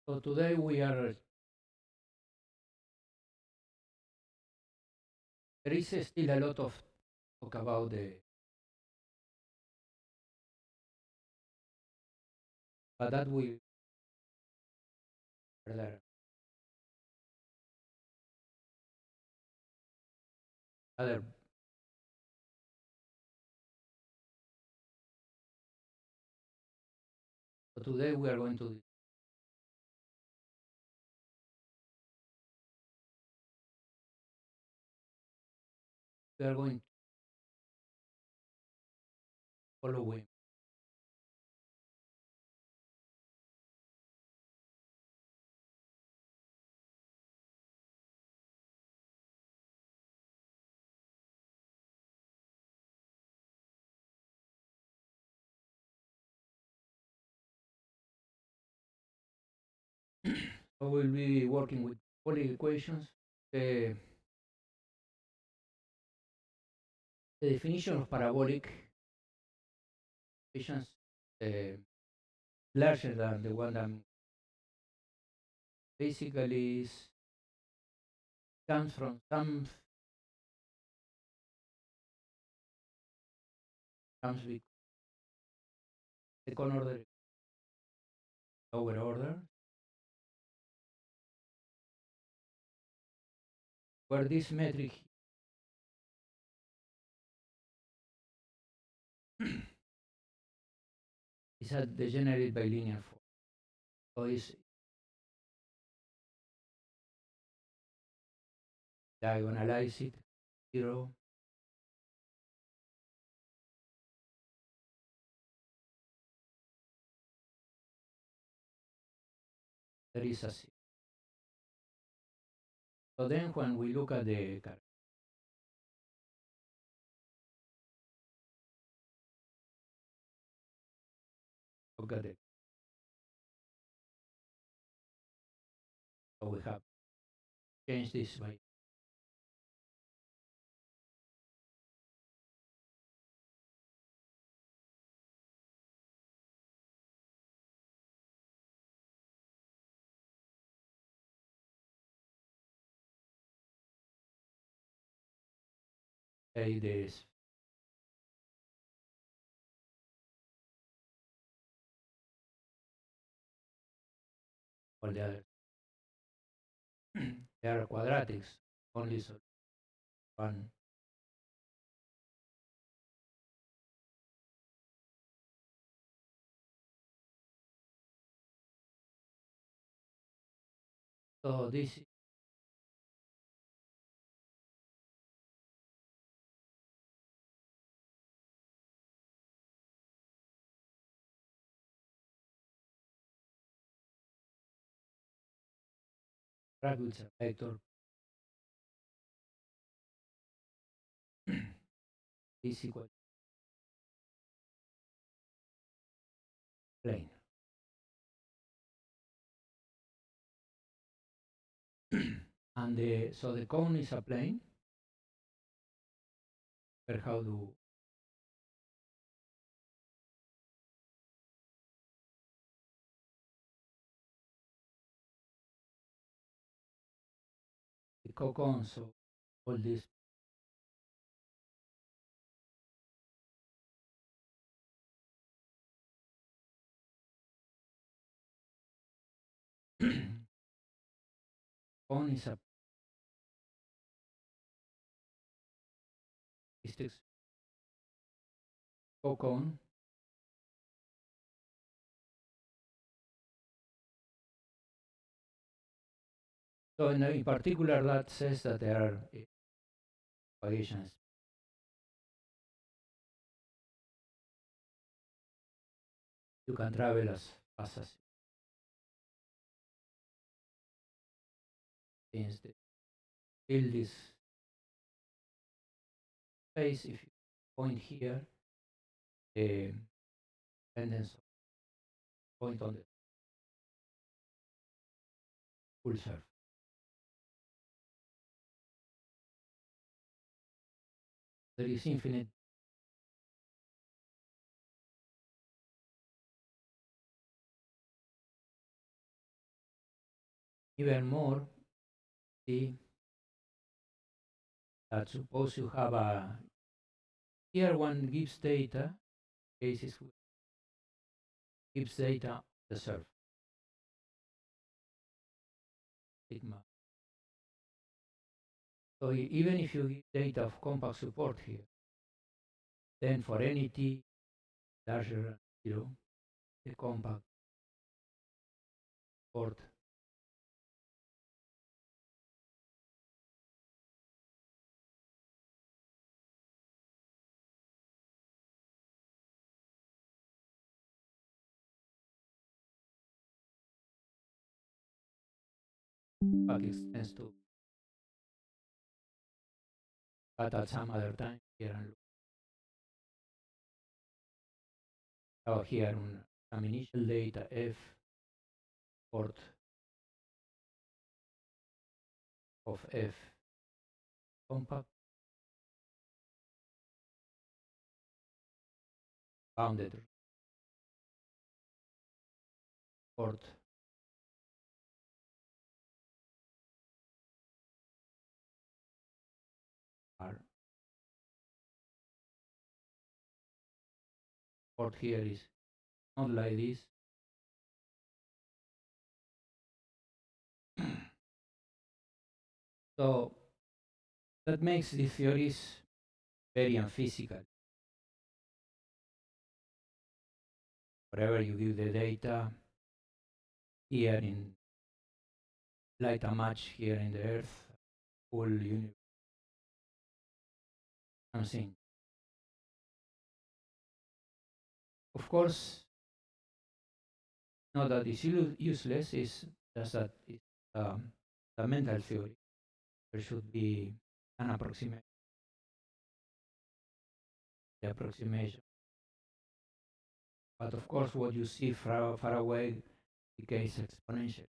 So today we are there is still a lot of talk about the but that will further other. So today we are going to follow him. So we'll be working with parabolic equations. The definition of parabolic equations uh, larger than the one that basically comes from some comes with second order lower order where this metric is degenerate bilinear form. So it's diagonalize it 0. There is a 0. So then when we look at the so we have changed this by say this or the other. They are quadratics only, so one. So this is with a vector is equal to plane. And so the cone is a plane. But how do the cocon? So all this cone is a statistics cocon. So in particular, that says that there are propagations. You can travel as fast as since the field is space. If you point here, the dependence point on the full surface. There is infinite Even more, see that suppose you have a here one gives data cases gives data the surface sigma. So even if you give data of compact support here, then for any t larger than 0, the compact support extends to, but at some other time here and look. So here some initial data f port of f compact bounded port r port here is not like this. So that makes the theories very unphysical. Wherever you give the data, here in light a match here in the Earth, full universe, something. Of course, not that it's useless, it's just that it's a mental theory. There should be an approximation. The approximation. But of course, what you see far away decays exponentially.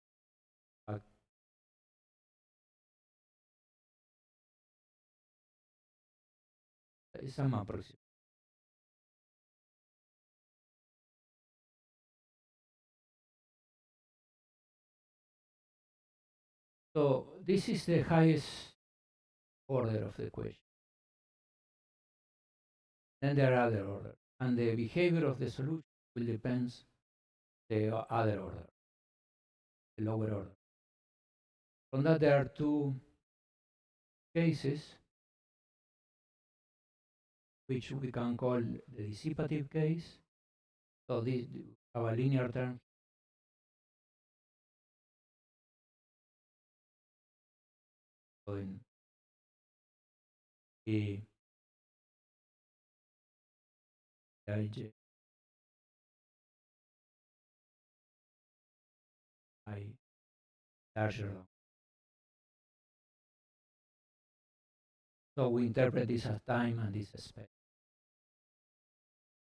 But it's some approximation. So this is the highest order of the equation. Then there are other orders, and the behavior of the solution will depend the other order, the lower order. From that, there are two cases which we can call the dissipative case. So this have a linear term. So in the ij I larger than. So we interpret this as time and this as space.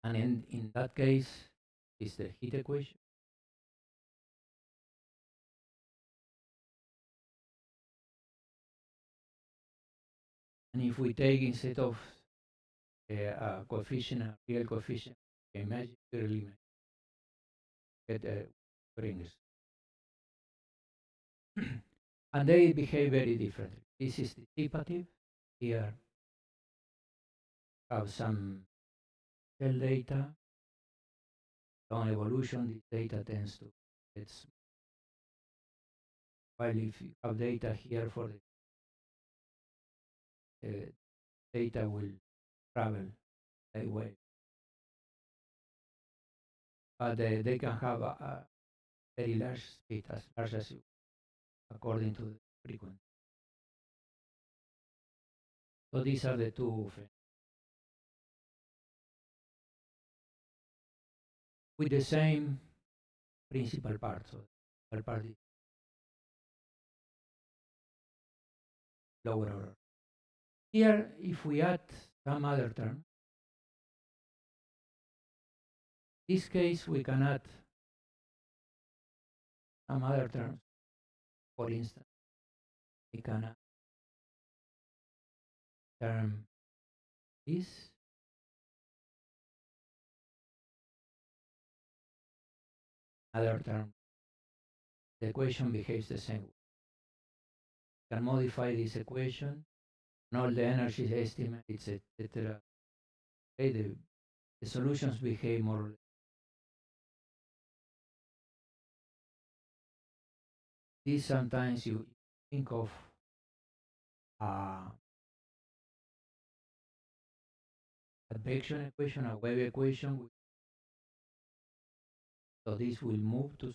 And in that case, is the heat equation. And if we take instead of a coefficient, a real coefficient, a imaginary element, get rings. And they behave very differently. This is dissipative. Here have some cell data. On evolution, this data tends to get small. While if you have data here for the data will travel that way. But they can have a very large speed, as large as you, according to the frequency. So these are the two with the same principal part. So the part is lower order. Here, if we add some other term, this case we can add some other terms. For instance, we can add term this, other term. The equation behaves the same way. can modify this equation and all the energy estimates, etc. Okay, the solutions behave more or less. This sometimes you think of uh, advection equation, a wave equation. So this will move to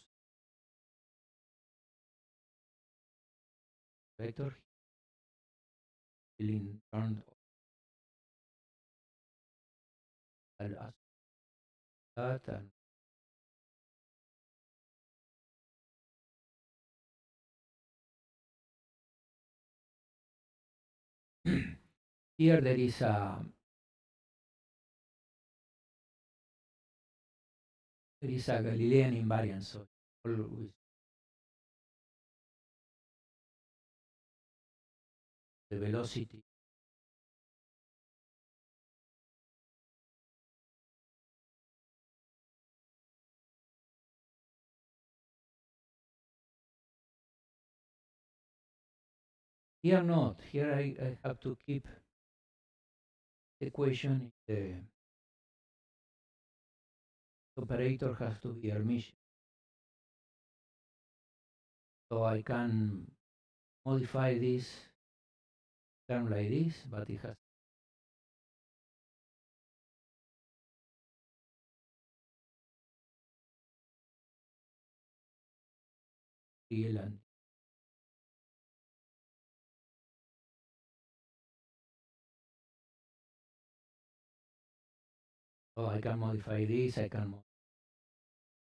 vector in turn as that, and here there is a Galilean invariance. So always the velocity. Here not. Here I have to keep the equation. The operator has to be Hermitian. So I can modify this term like this, but it has real and so I can modify this. I can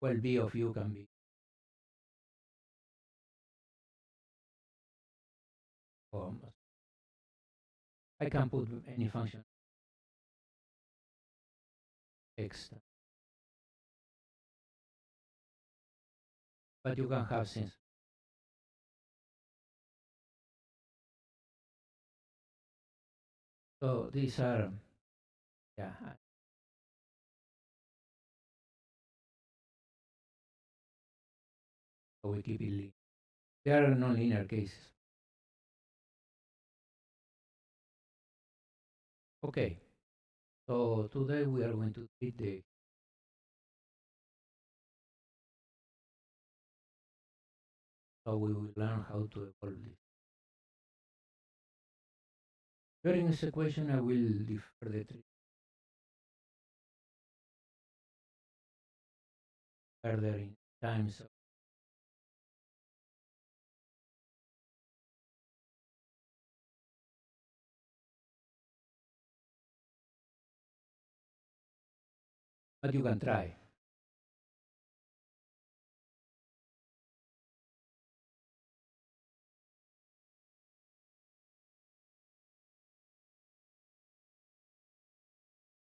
well B of u can be I can put any function x, but you can have since. So these are yeah. So we keep it linear. There are non-linear cases. Okay. So today we are going to treat the so we will learn how to evolve this. During this equation, I will defer the treat further in times. But you can try.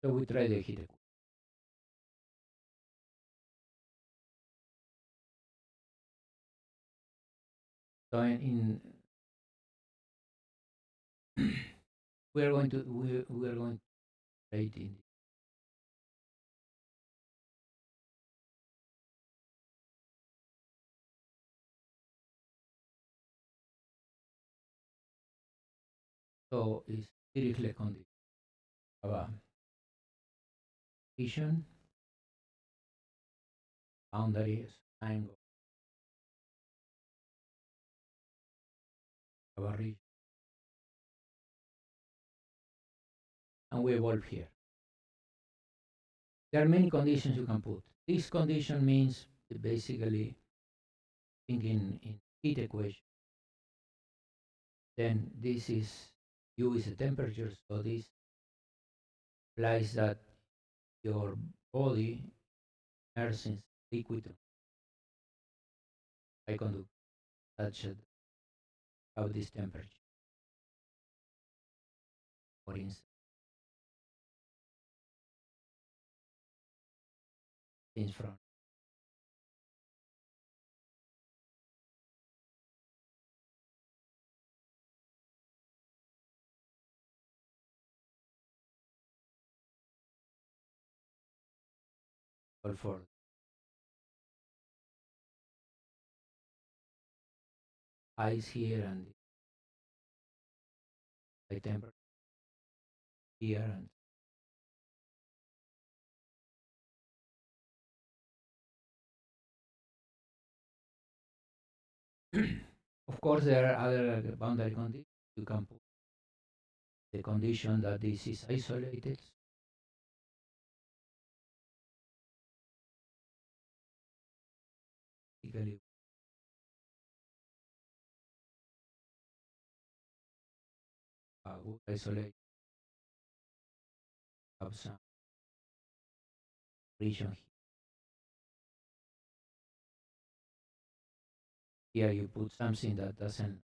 So we try the heat equation. So we are going to write in. So it's Dirichlet condition. Vision, boundaries, angle, region, and we evolve here. There are many conditions you can put. This condition means basically thinking in heat equation. Then this is U is a temperature, so this implies that your body immerses liquid high conduct such that have this temperature. For instance, from or for ice here and the temperature here. And of course, there are other boundary conditions. You can put the condition that this is isolated. Typically, good isolation of some region. Here you put something that doesn't.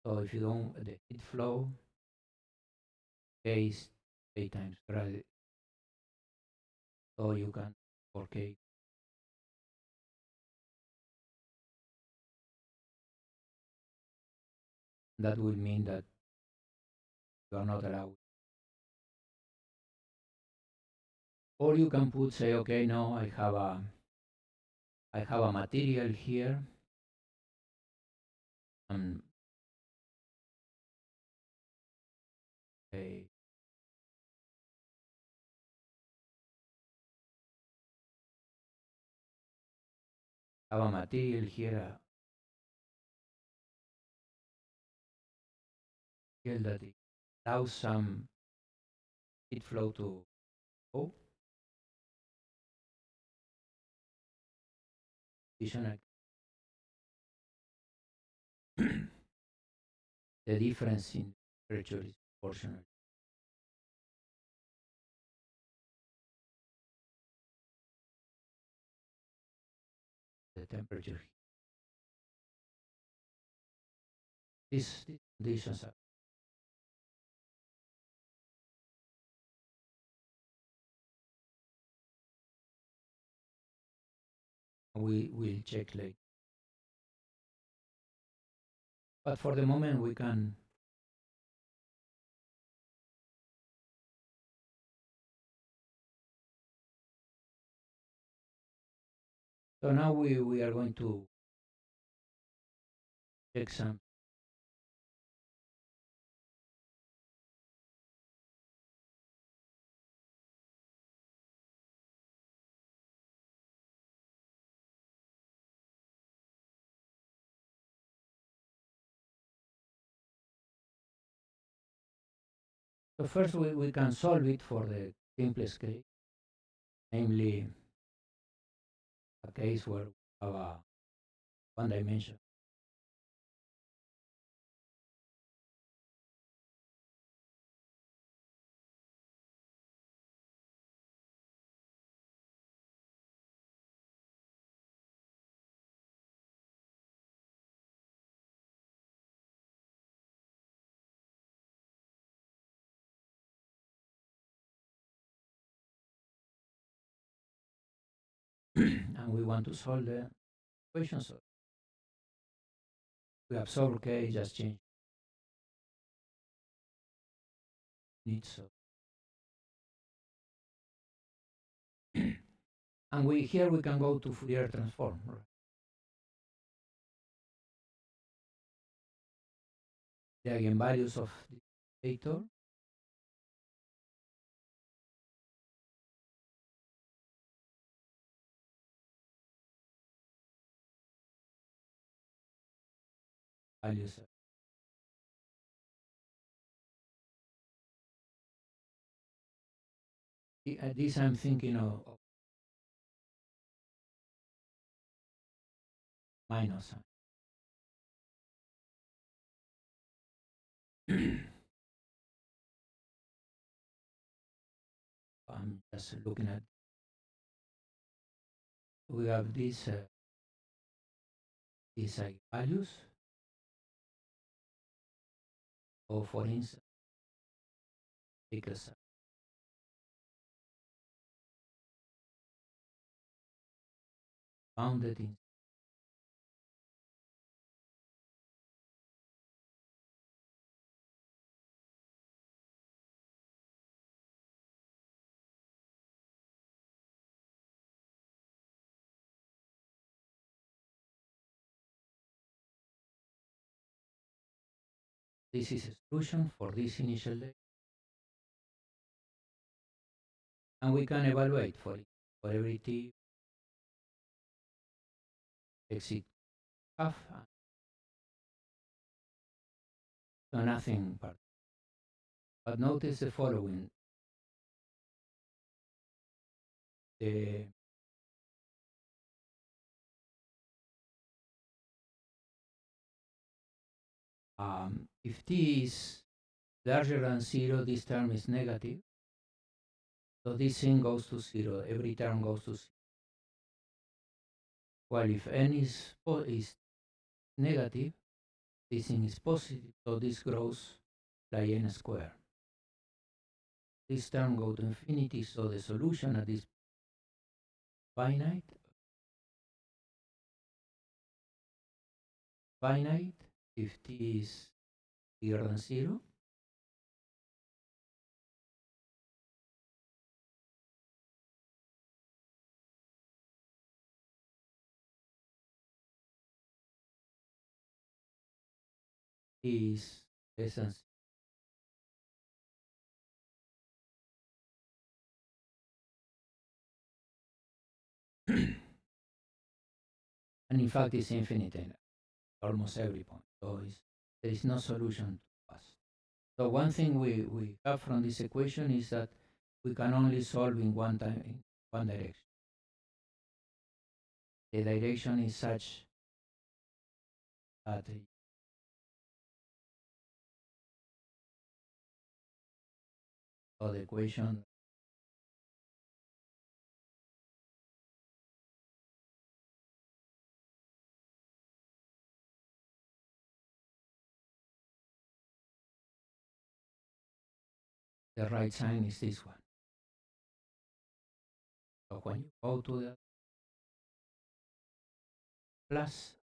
So if you don't, the heat flow is 8 times gravity. So you can 4K. That will mean that you are not allowed. Or you can put say, okay, no, I have a material here, and I have a material here, here that it allows some heat flow to go. Additional the difference in temperature is proportional to the temperature. These conditions are, we will check later. But for the moment, we can. So now we are going to check some So first we can solve it for the simplest case, namely a case where we have a one dimension and we want to solve the equation. So we absorb K, just change it. So and we here we can go to Fourier transform, right? The eigenvalues of the dictator values. This I'm thinking of minus sign. I'm just looking at. We have these values. Or for instance, because bounded in This is a solution for this initial data. And we can evaluate for it. For every t exit half, so nothing part. But notice the following. The if t is larger than 0, this term is negative. So this thing goes to 0. Every term goes to 0. While if n is negative, this thing is positive. So this grows like n squared. This term goes to infinity. So the solution at this finite if t is bigger than 0. Is less than 0. And in fact, it's infinite in almost every point. So there is no solution to us. So one thing we have from this equation is that we can only solve in one direction. The direction is such that the equation the right sign is this one. So when you go to the plus,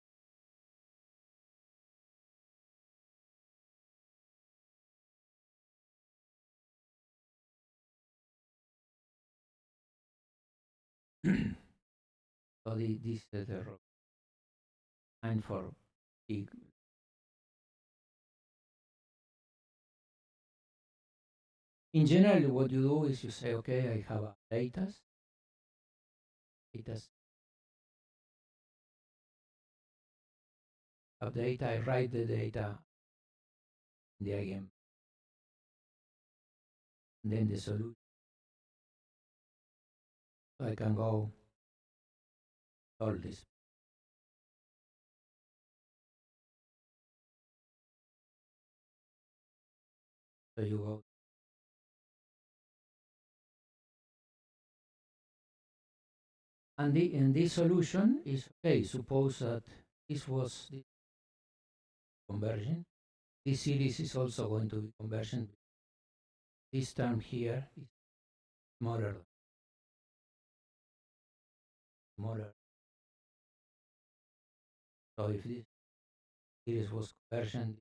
so this is the sign for t. In general, what you do is you say, okay, I have a data. Of data, I write the data in the eigen, and then the solution. So I can go solve this. So you go. And this solution is, okay, suppose that this was the conversion. This series is also going to be conversion. This term here is smaller. So if this series was conversion,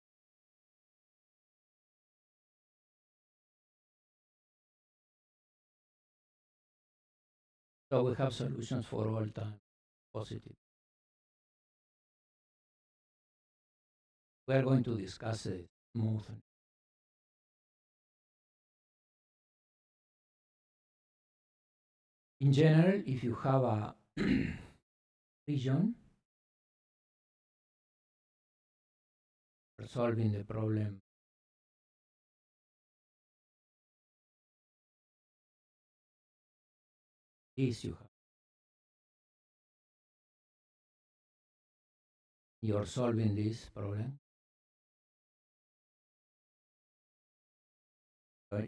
so we have solutions for all time positive. We are going to discuss it more. In general, if you have a region for solving the problem, this you have. You're solving this problem.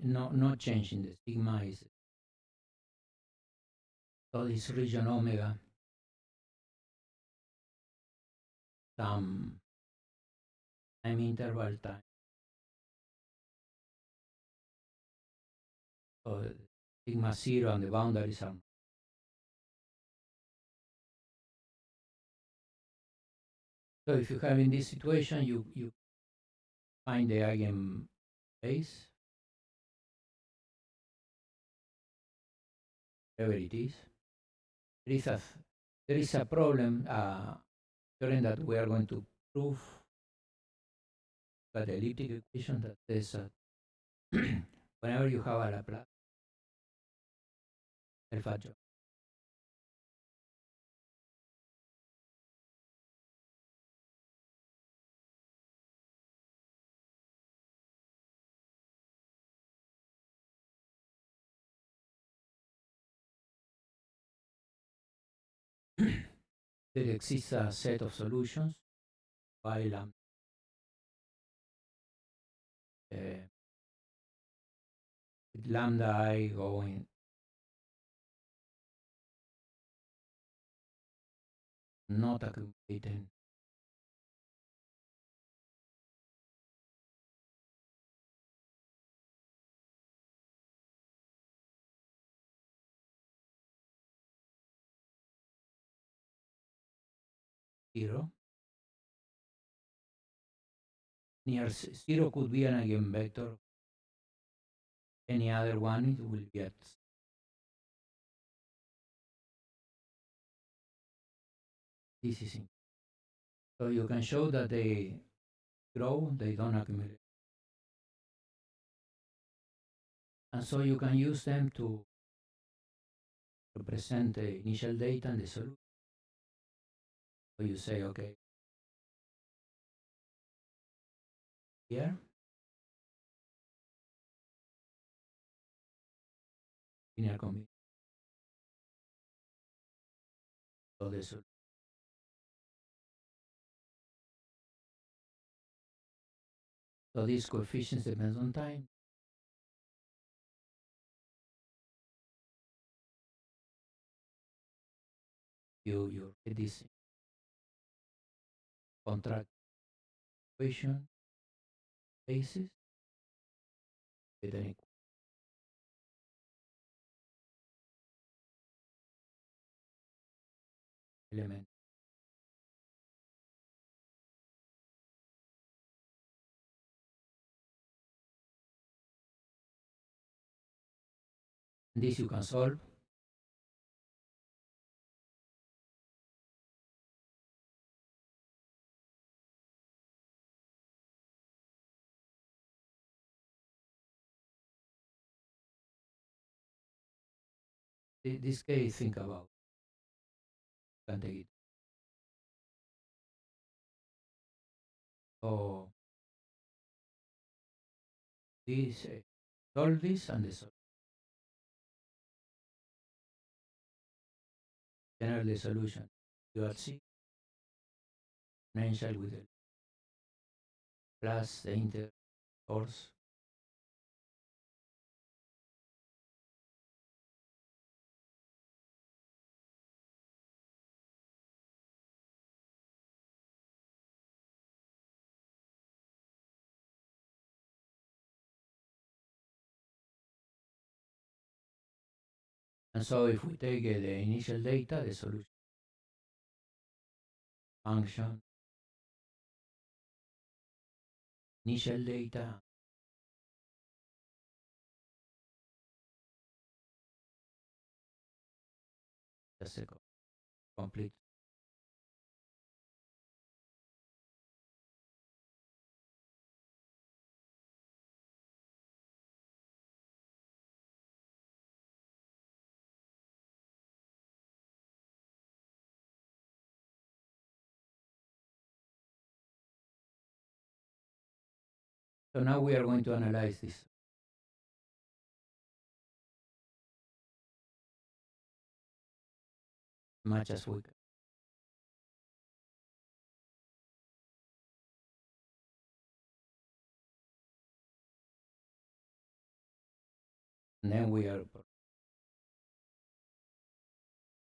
No change in the sigma is. So this region omega, some time interval time. So sigma 0 and the boundaries are. So if you have in this situation, you find the eigenbase, whatever it is. There is a problem, theorem that we are going to prove But the elliptic equation that says whenever you have a Laplace, el factor. There exists a set of solutions while uh, with lambda I going not accumulating. Zero. Near zero could be an eigenvector. Any other one it will be at. This is it. So you can show that they grow, they don't accumulate. And so you can use them to represent the initial data and the solution. So you say, okay, here, linear combination. So the solution. So these coefficients depends on time. You get this contract equation basis with an element. This you can solve. This case, think about. You can take it. So this solve this and the generate the solution. You are C exponential with the plus the inter source. And so if we take the initial data, the solution function, initial data, just a complete. So now we are going to analyze this much as we can. And then we are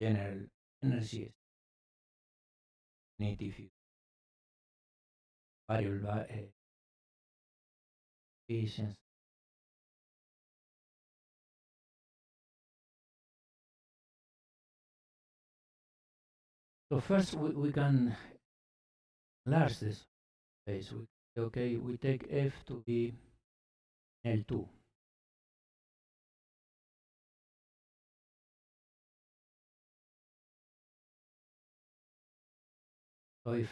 general energy native variable efficiency. So first we can enlarge this space. Okay, we take F to be L2. So if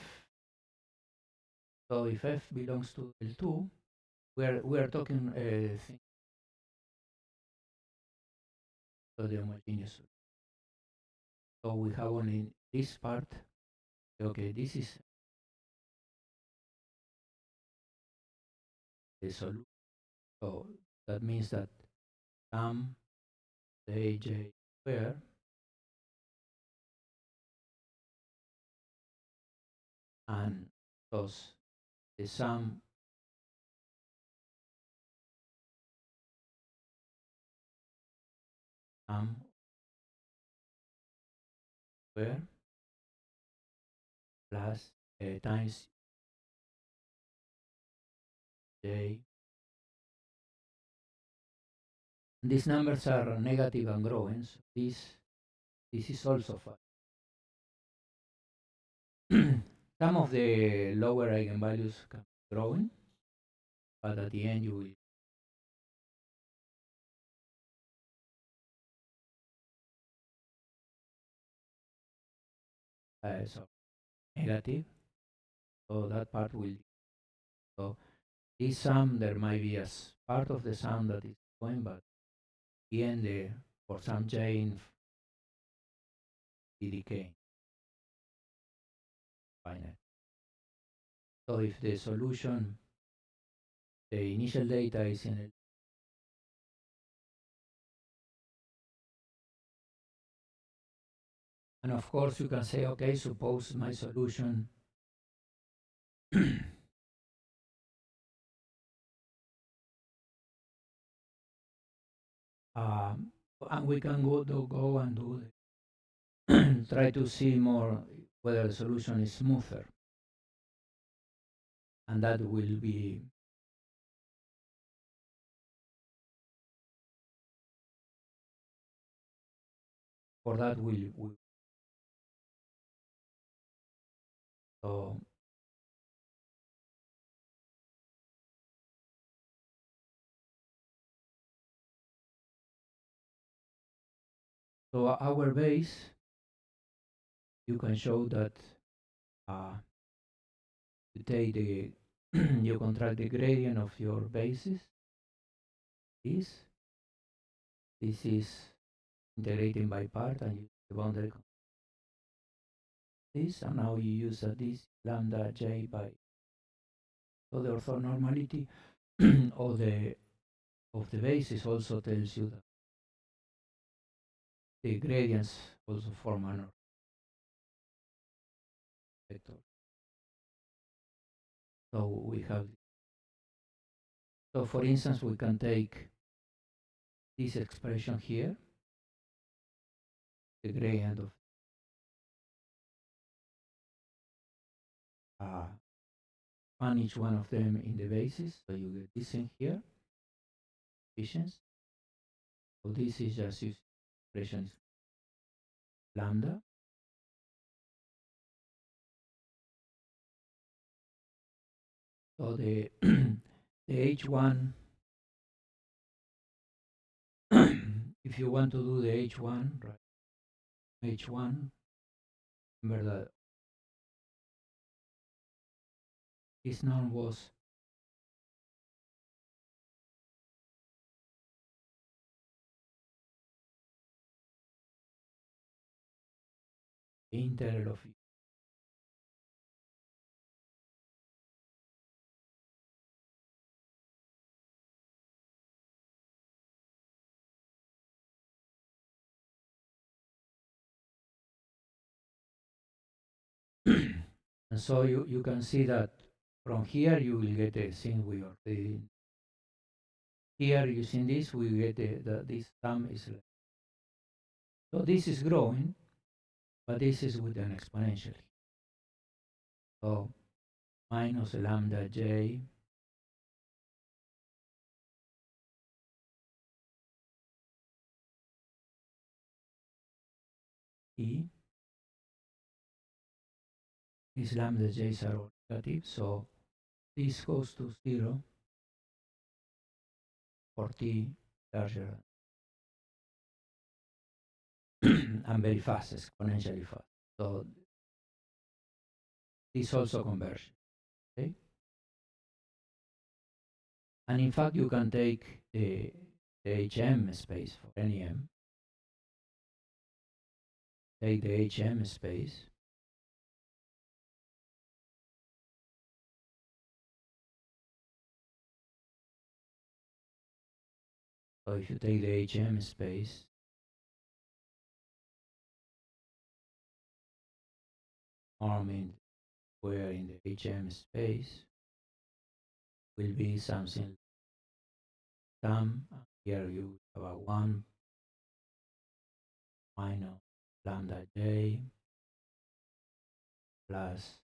So if f belongs to L2, we are talking of the homogeneous solution. So we have only this part. Okay, this is the solution. So that means that sum the aj square and thus the sum square plus times j. These numbers are negative and growing, so this is also fine. Some of the lower eigenvalues can be growing, but at the end you will so negative, so that part will. So this sum there might be as part of the sum that is going, but at the end for some chain be decaying finite. So if the solution, the initial data is in it, and of course you can say, okay, suppose my solution and we can go and do try to see more whether the solution is smoother, and that will be for that will so so our base, you can show that you take the you contract the gradient of your basis. This is integrating by part, and you the boundary this, and now you use this lambda j by so the orthonormality of the basis also tells you that the gradients also form an vector. So we have so for instance we can take this expression here, the gradient of on each one of them in the basis. So you get this in here, efficiency. So this is just use expression lambda. So the the H1, if you want to do the H1, right? H1, remember that this norm was the integral of and so you can see that from here you will get the thing we already here using this we get this sum is less. So this is growing, but this is with an exponential. So minus lambda j e. These lambda j's are all negative, so this goes to 0 for t larger and very fast, exponentially fast. So this also converges. Okay? And in fact, you can take the HM space for any M, take the HM space, so if you take the HM space, arming where in the HM space will be something sum. Here you have a 1 minus lambda j plus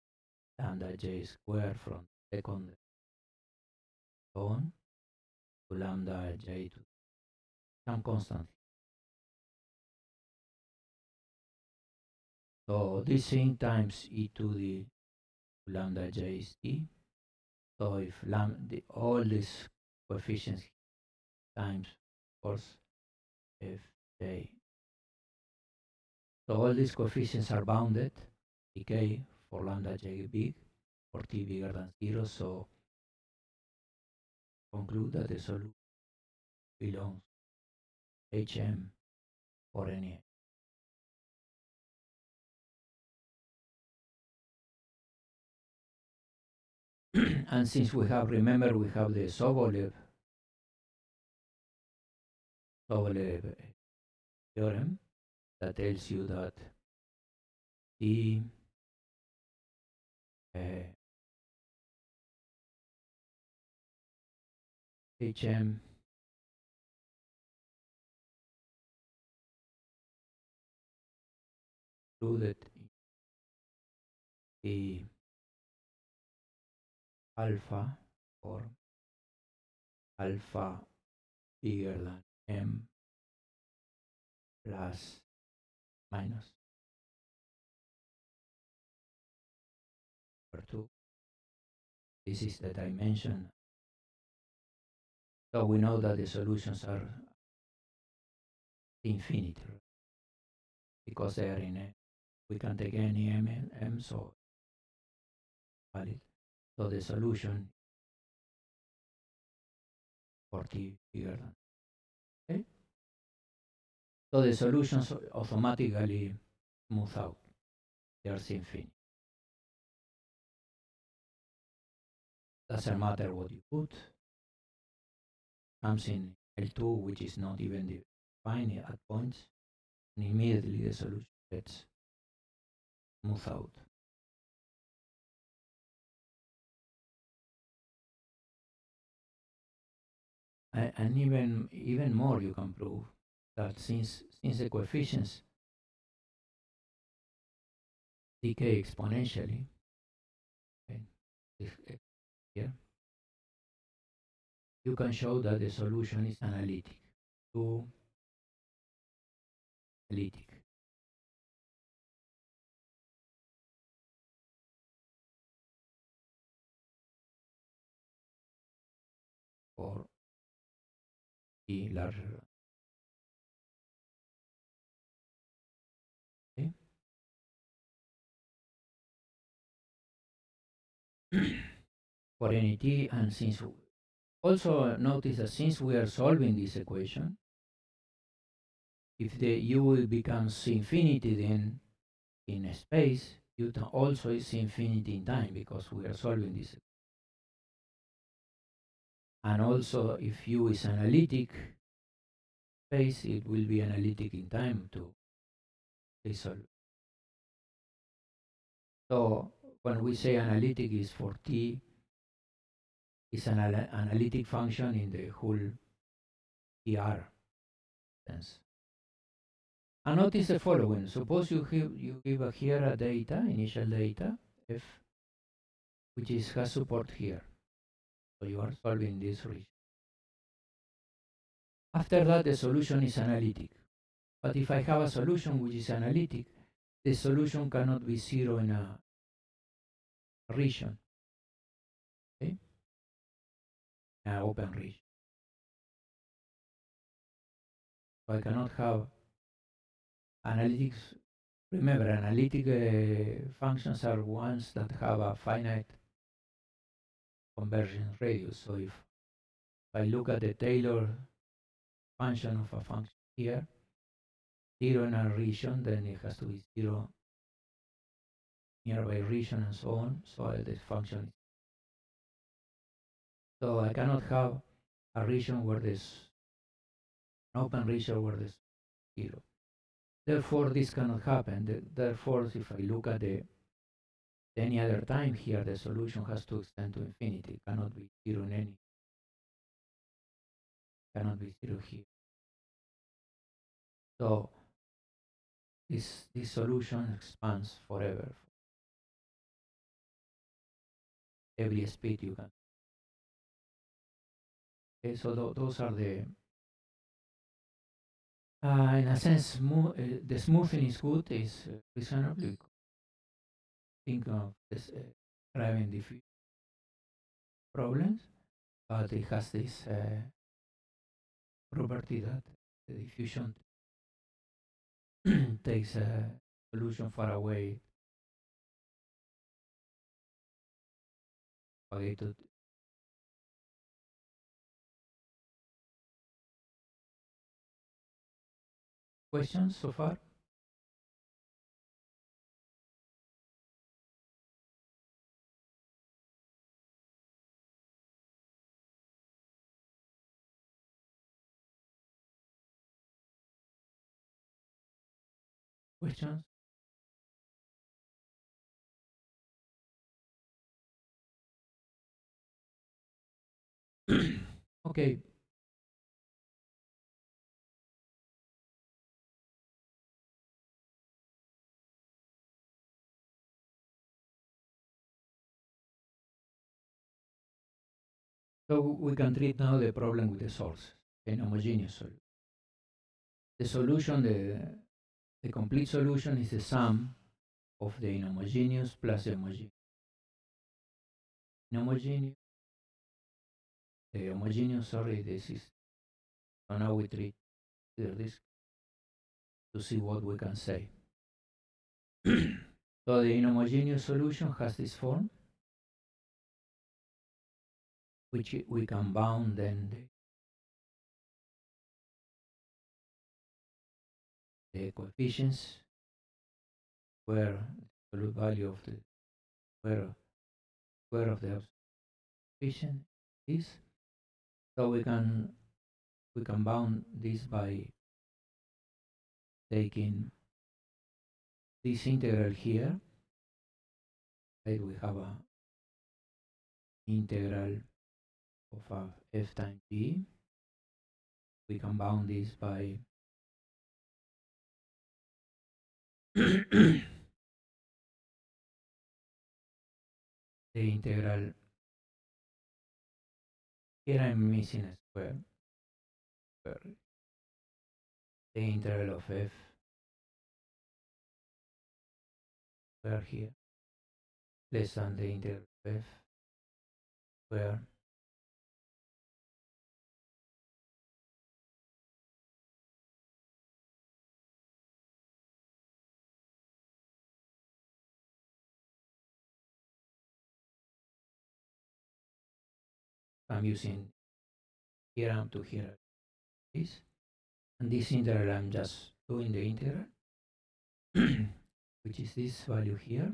lambda j squared from second on to lambda j to some constant. So this thing times e to the lambda j is t. So if all these coefficients times, of course, f j. So all these coefficients are bounded, decay for lambda j big, for t bigger than 0. So conclude that the solution belongs hm for any. And since we have, remember, we have the Sobolev theorem that tells you that the hm included the alpha or alpha bigger than m plus minus over 2. This is the dimension. So we know that the solutions are infinite, right? Because they are in a, we can take any m, so valid. So the solution for t bigger than. Okay? So the solutions automatically move out. They are infinite. Doesn't matter what you put. Something L2 which is not even defined at points, and immediately the solution gets moved out. And even more, you can prove that since the coefficients decay exponentially, okay, here, you can show that the solution is analytic, to analytic. For t larger. Okay? For any t, and since also notice that since we are solving this equation, if the u becomes infinity, then in a space, u also is infinity in time because we are solving this. And also, if u is analytic space, it will be analytic in time to resolve. So when we say analytic is for t, is an analytic function in the whole TR sense. And notice the following. Suppose you give here a data, initial data, f, which has support here. So you are solving this region. After that, the solution is analytic. But if I have a solution which is analytic, the solution cannot be zero in a region. Okay? An open region. So I cannot have analytics. Remember, analytic functions are ones that have a finite convergence radius. So if If I look at the Taylor function of a function here, 0 in a region, then it has to be 0 nearby region and so on. So the function is. So I cannot have a region where there's an open region where there's 0. Therefore, this cannot happen. Therefore, if I look at any other time here, the solution has to extend to infinity. It cannot be 0 in any. Cannot be 0 here. So this solution expands forever. Every speed you can. Okay, so those are the. In a sense, the smoothing is good. Is reasonably. Think of this driving diffuse problems, but it has this property that the diffusion takes a solution far away. Propagated. Questions so far? Questions? Okay. So we can treat now the problem with the source, an homogeneous solution. The solution, the complete solution is the sum of the inhomogeneous plus the homogeneous. Inhomogeneous, the homogeneous, sorry, this is, so now we treat this to see what we can say. So the inhomogeneous solution has this form, which we can bound then the coefficients where the absolute value of the square of the coefficient is. So we can bound this by taking this integral here. Right, we have a integral of f times g. We can bound this by the integral. Here I'm missing a square. The integral of f square here less than the integral of f square I'm using theorem to here this, and this integral I'm just doing the integral which is this value here,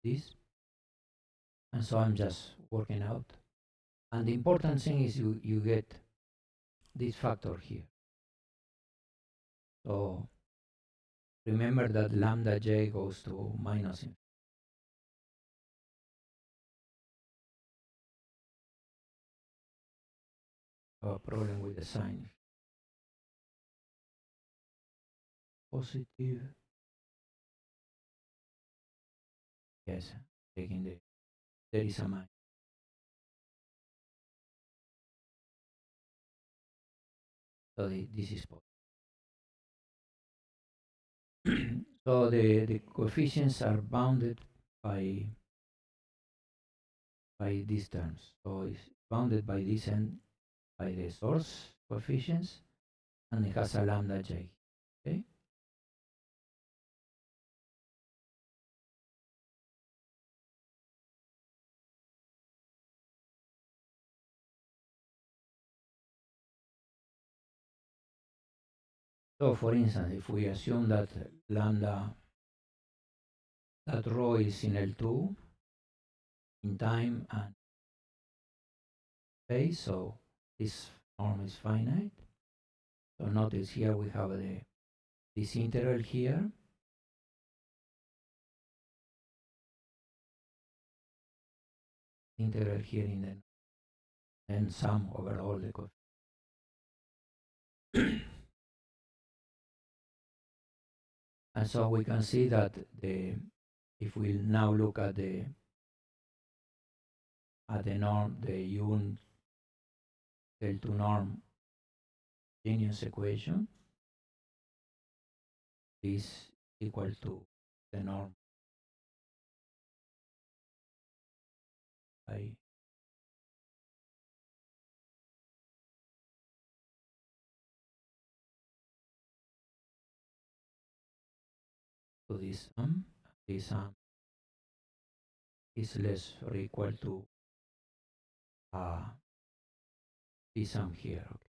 this, and so I'm just working out. And the important thing is you get this factor here. So remember that lambda j goes to minus infinity. A problem with the sign. Positive. Yes, taking there is a minus. So this is positive. So the coefficients are bounded by these terms. So it's bounded by this and by the source coefficients, and it has a lambda j. Okay. So for instance, if we assume that lambda, that rho is in L2 in time and space, so this norm is finite. So notice here we have this integral here. Integral here in the and sum over all the coefficients. And so we can see that if we now look at the norm, the U L2 norm Arrhenius equation is equal to the norm by to this sum. This sum is less or equal to this sum here. Okay.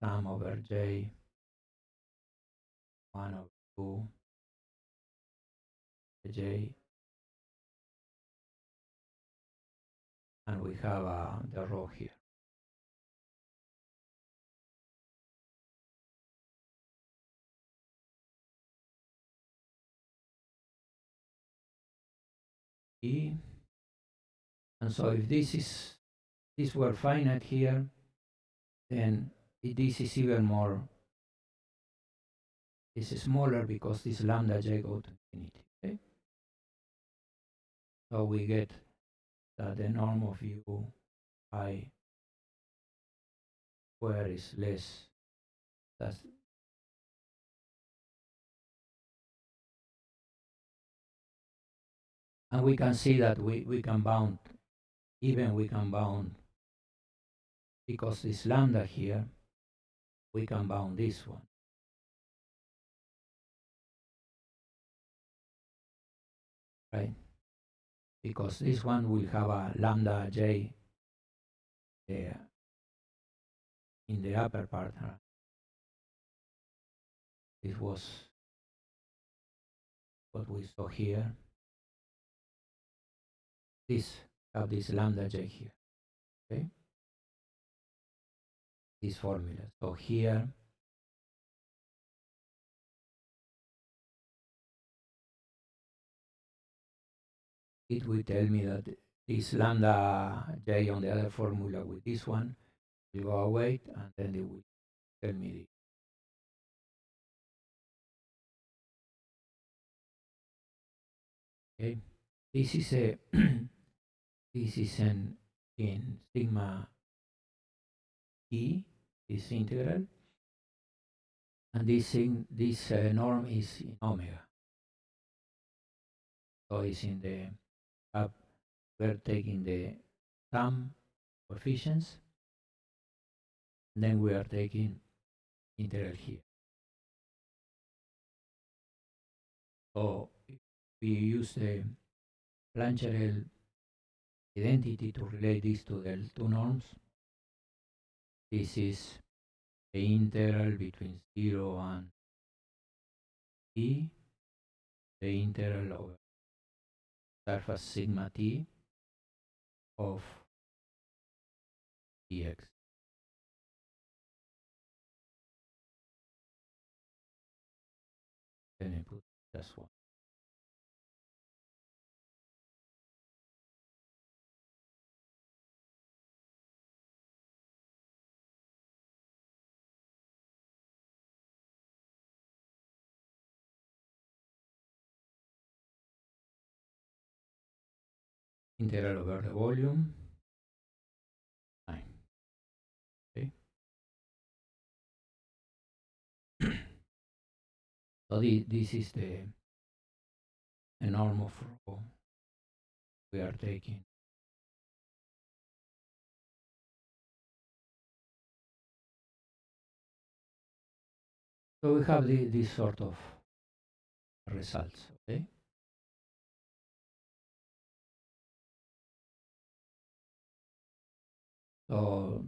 Sum over j 1 over 2 j, and we have the rho here. E. And so if this were finite here, then this is even more, this is smaller because this lambda j go to infinity. Okay? So we get that the norm of u I square is less. That's and we can see that we can bound, even we can bound, because this lambda here, we can bound this one. Right? Because this one will have a lambda j in the upper part. This was what we saw here. This have this lambda j here. Okay? This formula. So here it will tell me that this lambda j on the other formula with this one will go away, and then it will tell me this. Okay, this is a this is in sigma e, this integral, and this norm is in omega. So it's in the up. We're taking the sum coefficients, and then we are taking integral here. So if we use the Plancherel identity to relate this to the two norms, this is the integral between 0 and t, the integral over surface sigma t of dx. Then I put this one. Integral over the volume. Fine. Okay. So this is the norm of rho we are taking. So we have this sort of results. Okay. So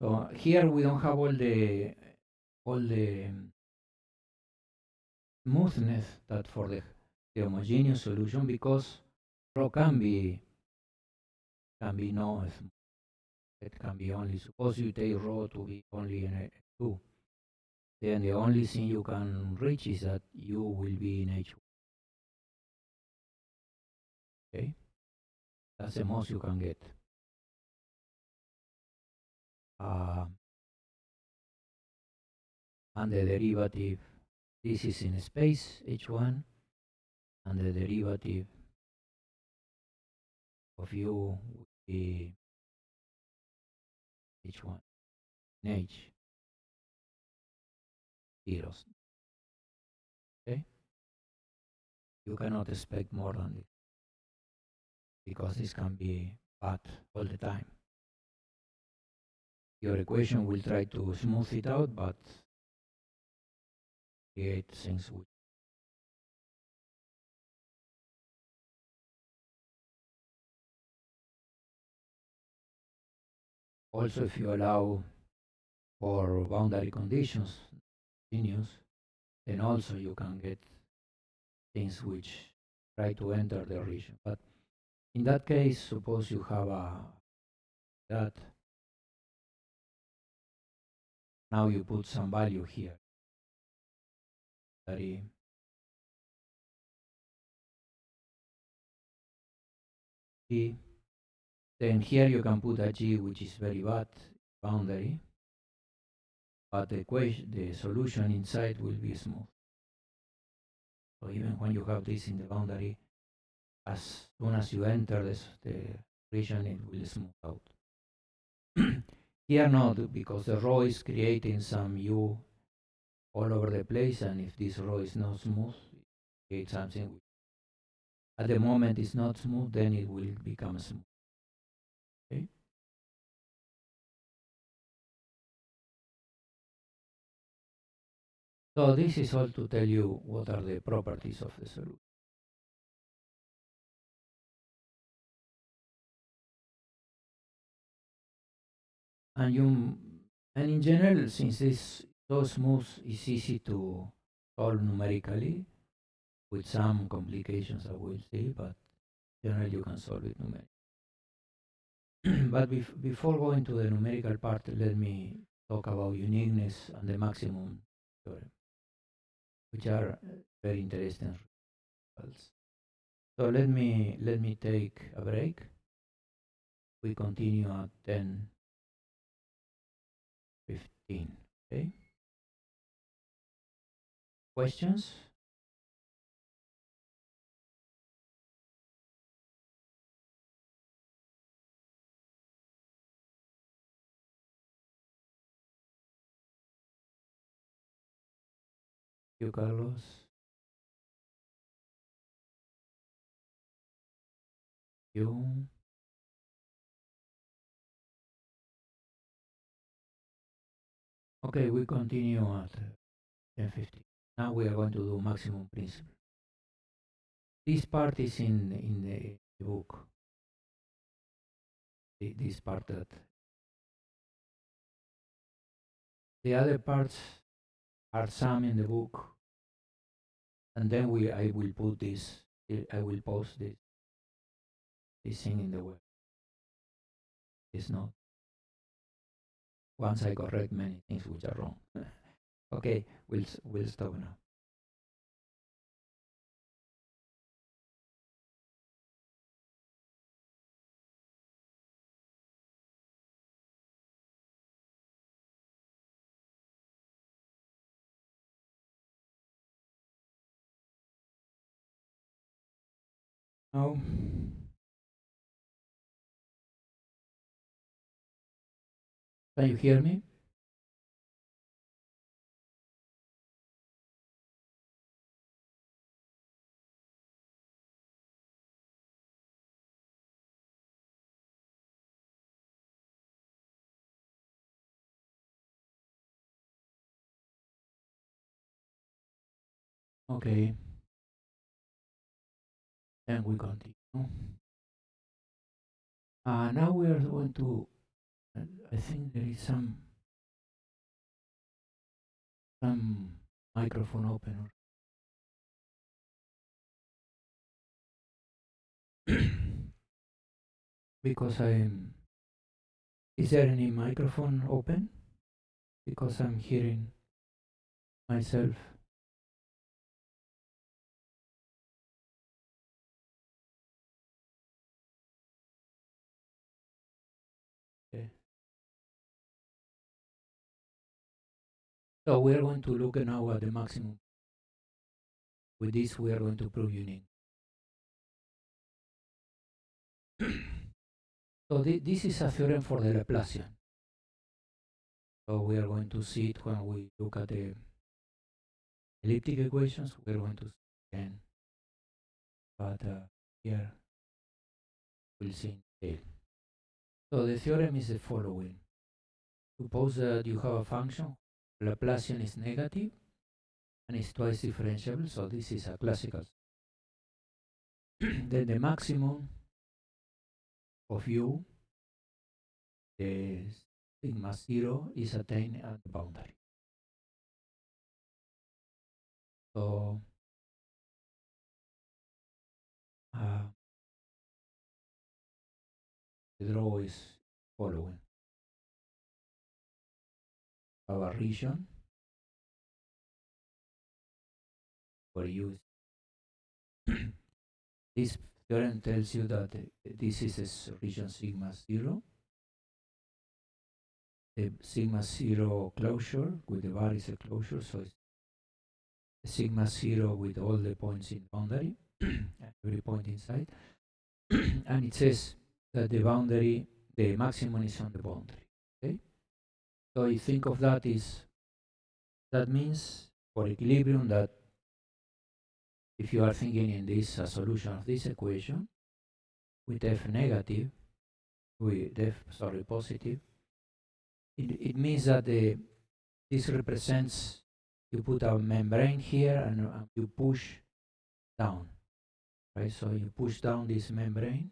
So here we don't have all the smoothness that for the homogeneous solution, because rho can be no smooth. It can be only, suppose you take rho to be only in H2, then the only thing you can reach is that you will be in H1. Okay, that's the most you can get. Uh, and the derivative, this is in space H1, and the derivative of u would be H1 in H zeros. Okay, you cannot expect more than this because this can be bad all the time. Your equation will try to smooth it out, but create things which also, if you allow for boundary conditions, continuous, then also you can get things which try to enter the region. But in that case, suppose you have that, now you put some value here. Very G. Then here you can put a G which is very bad boundary, but the solution inside will be smooth. So even when you have this in the boundary, as soon as you enter the region, it will smooth out. Here not, because the rho is creating some u all over the place, and if this rho is not smooth, it creates something which at the moment is not smooth, then it will become smooth. Okay? So this is all to tell you what are the properties of the solution. And in general, since it's so smooth, it's easy to solve numerically with some complications I will see, but generally you can solve it numerically. But before going to the numerical part, let me talk about uniqueness and the maximum theorem, which are very interesting results. So let me take a break. We continue at 10:15. Okay. Questions? You, Carlos. You. Okay, we continue at 10:15. Now we are going to do maximum principle. This part is in the book. This part that the other parts are some in the book, and then I will put this. I will post this thing in the web. It's not. Once I correct many things which are wrong. Okay, we'll stop now. Now, can you hear me? Okay, then we continue. Now we are going to I think there is some microphone open. Because I'm. Is there any microphone open? Because I'm hearing myself. Okay. So we are going to look now at the maximum. With this, we are going to prove unique. So this is a theorem for the Laplacian. So we are going to see it when we look at the elliptic equations. We are going to see again, but here we'll see in detail. So the theorem is the following. Suppose that you have a function, Laplacian is negative, and it's twice differentiable, so this is a classical. Then the maximum of u, the sigma 0, is attained at the boundary. So the draw is following. Our region where u is this theorem tells you that this is a region sigma 0. The sigma 0 closure with the bar is a closure, so it's sigma 0 with all the points in boundary, every point inside. And it says that the boundary, the maximum is on the boundary. Okay? So you think of that that means for equilibrium that if you are thinking in this solution of this equation with f negative, with f positive, it means that this represents, you put a membrane here and you push down, right? So you push down this membrane.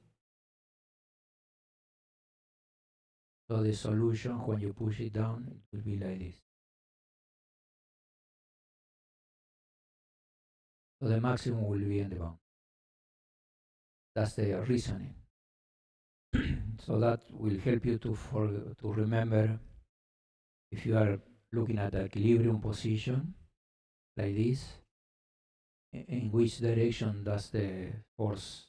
So the solution, when you push it down, it will be like this. So the maximum will be in the bound. That's the reasoning. So that will help you to remember if you are looking at the equilibrium position like this, in which direction does the force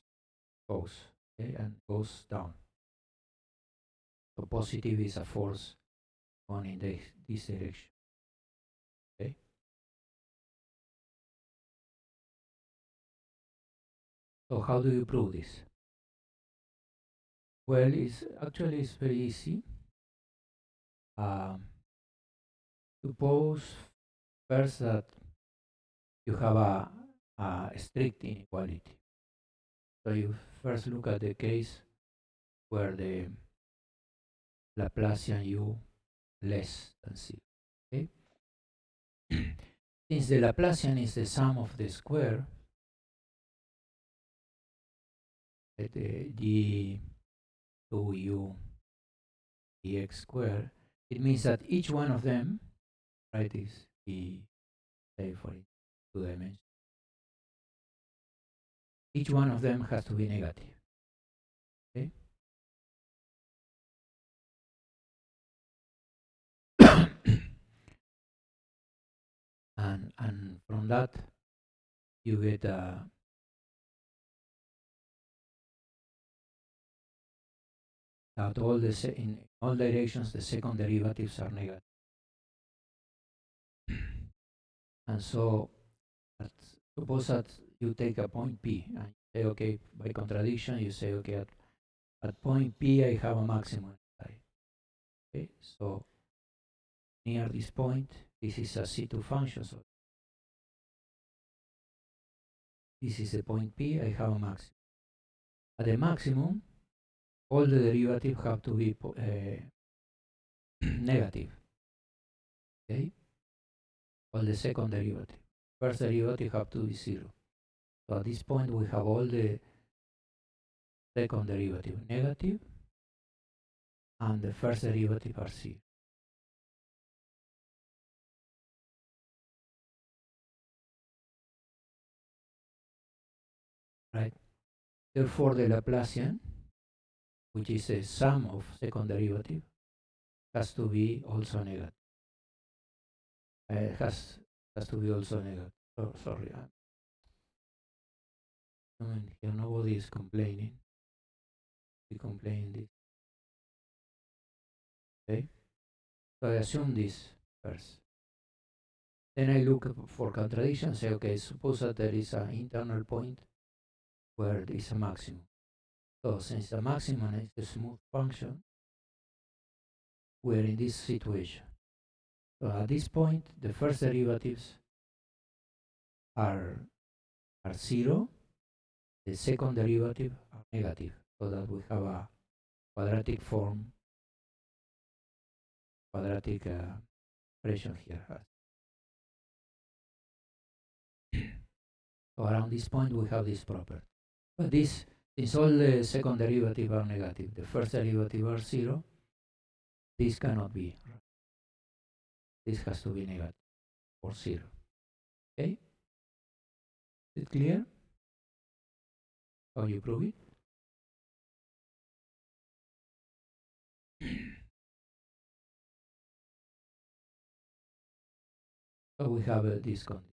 goes, okay, and goes down. So positive is a force going in this direction. Okay. So how do you prove this? Well, it's very easy. Suppose first that you have a strict inequality. So you first look at the case where the Laplacian u less than 0. Okay? Since the Laplacian is the sum of the square, d 2u dx square, it means that each one of them, right, is say for it, 2 dimensions. Each one of them has to be negative. Okay? and from that you get that in all directions the second derivatives are negative. And so suppose that you take a point P and you say, okay, by contradiction, you say, okay, at point P, I have a maximum. Okay, so near this point, this is a C2 function. So this is the point P, I have a maximum. At the maximum, all the derivatives have to be negative. Okay, all the second derivative. First derivative have to be 0. So at this point, we have all the second derivative negative, and the first derivative are 0. Right? Therefore, the Laplacian, which is a sum of second derivative, has to be also negative. Has to be also negative. Oh, sorry, I mean, here nobody is complaining. We complain this. Okay, so I assume this first. Then I look for contradiction. Say, okay, suppose that there is an internal point where there is a maximum. So since the maximum is a smooth function, we're in this situation. So at this point, the first derivatives are 0. The second derivative are negative, so that we have a quadratic form, quadratic expression here. So around this point, we have this property. But this, since all the second derivative are negative, the first derivative are 0, this cannot be. This has to be negative or 0. Okay? Is it clear? How you prove it? So we have this condition.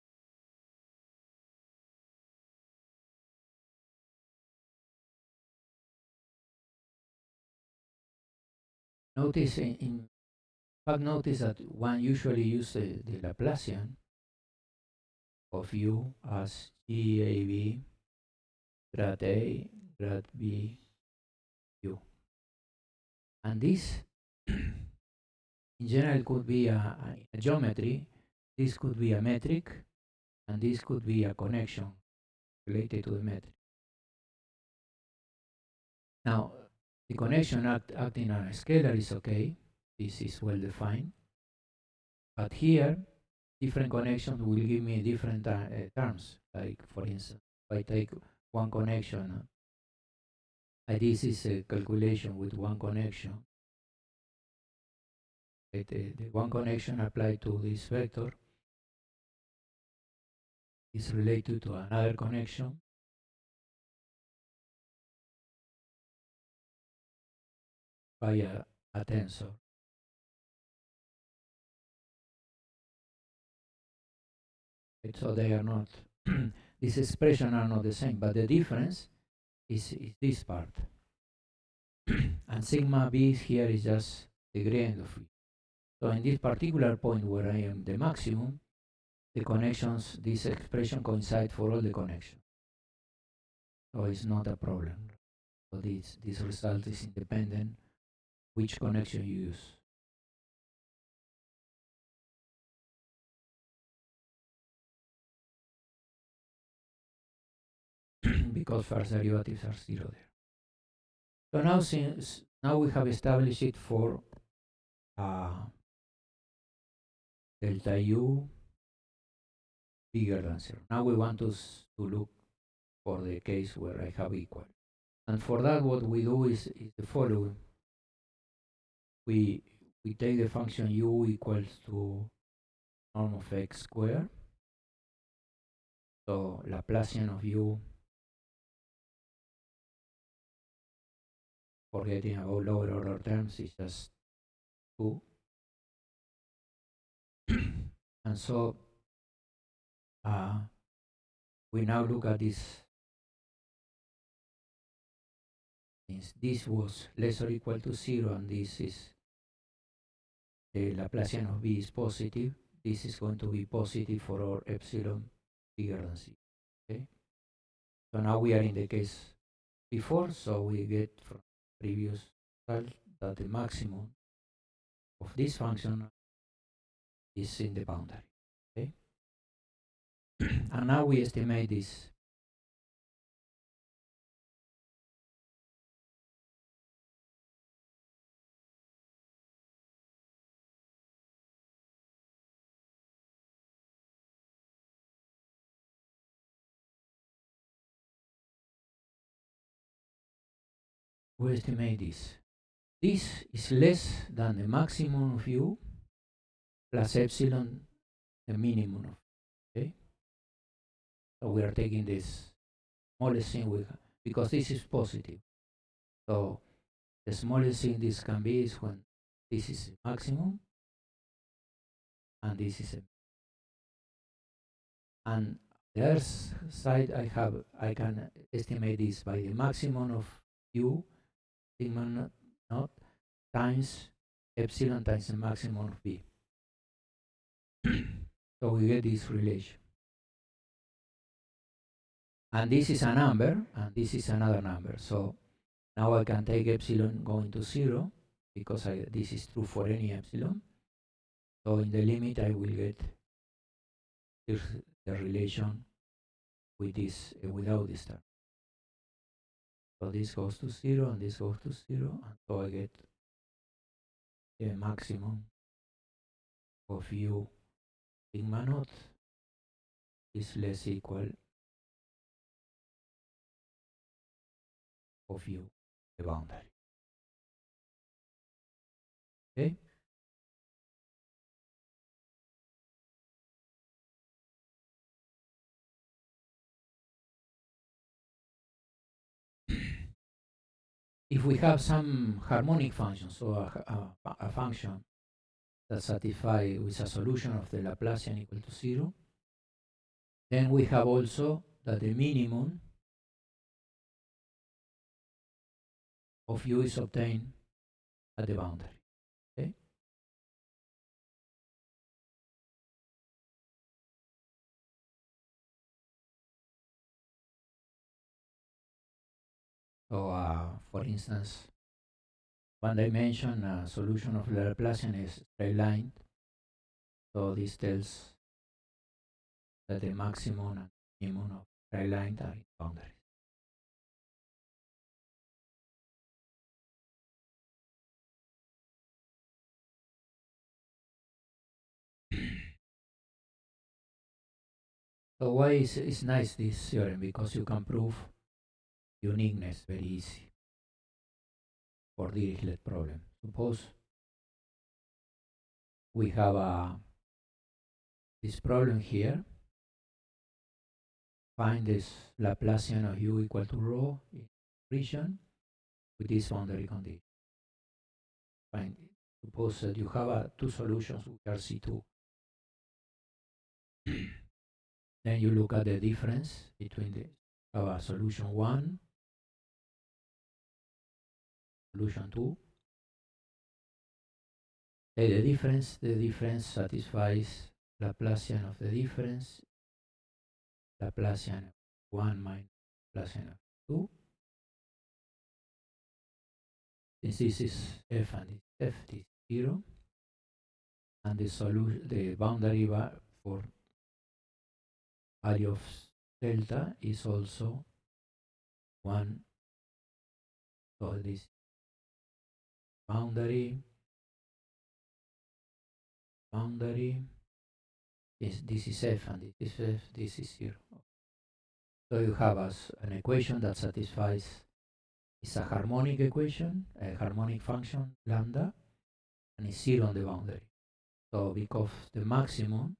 Notice in fact, notice that one usually uses the Laplacian of u as GAB grad A grad B u. And this in general could be a geometry, this could be a metric, and this could be a connection related to the metric. Now, the connection acting on a scalar is okay. This is well defined. But here, different connections will give me different terms. Like, for instance, if I take one connection, this is a calculation with one connection. The one connection applied to this vector is related to another connection by a tensor. Right? So they are not, these expressions are not the same, but the difference is this part. And sigma b here is just the gradient of it. So in this particular point where I am the maximum, the connections, this expression coincide for all the connections. So it's not a problem. So this result is independent which connection you use. Because first derivatives are 0 there. So now, since now we have established it for delta u bigger than 0. Now we want to look for the case where I have equal. And for that, what we do is the following. We take the function u equals to norm of x squared. So Laplacian of u, forgetting about lower order terms, is just 2. And so we now look at this. Since this was less or equal to 0 and this is the Laplacian of b is positive, this is going to be positive for our epsilon bigger than 0. Okay? So now we are in the case before, so we get from previous result that the maximum of this function is in the boundary. Okay? And now we estimate this. We estimate this. this is less than the maximum of u plus epsilon, the minimum of, okay? So we are taking this smallest thing we have, because this is positive. So the smallest thing this can be is when this is the maximum and this is a, and the other side I can estimate this by the maximum of u sigma naught times epsilon times the maximum of b. So we get this relation. And this is a number, and this is another number. So now I can take epsilon going to 0, because this is true for any epsilon. So in the limit, I will get the relation with this, without this term. So this goes to 0, and this goes to 0, and so I get the maximum of u sigma naught is less equal of u, the boundary. Okay? If we have some harmonic function, so a function that satisfies with a solution of the Laplacian equal to 0, then we have also that the minimum of u is obtained at the boundary. Okay? So, for instance, one dimension solution of the Laplacian is straight line. So this tells that the maximum and minimum of straight line are in boundaries. So why is nice this theorem? Because you can prove uniqueness very easy for Dirichlet problem. Suppose we have this problem here. Find this Laplacian of u equal to rho in region with this boundary condition. Find it. Suppose that you have two solutions which are C2. Then you look at the difference between the solution 1, solution 2. The difference satisfies Laplacian of the difference, Laplacian of 1 minus Laplacian of 2. Since this is f and this f is 0, and the boundary for value of delta is also 1. So this boundary, this is f and this is f, this is 0. So you have an equation that satisfies, it's a harmonic equation, a harmonic function, lambda, and it's 0 on the boundary. So because the maximum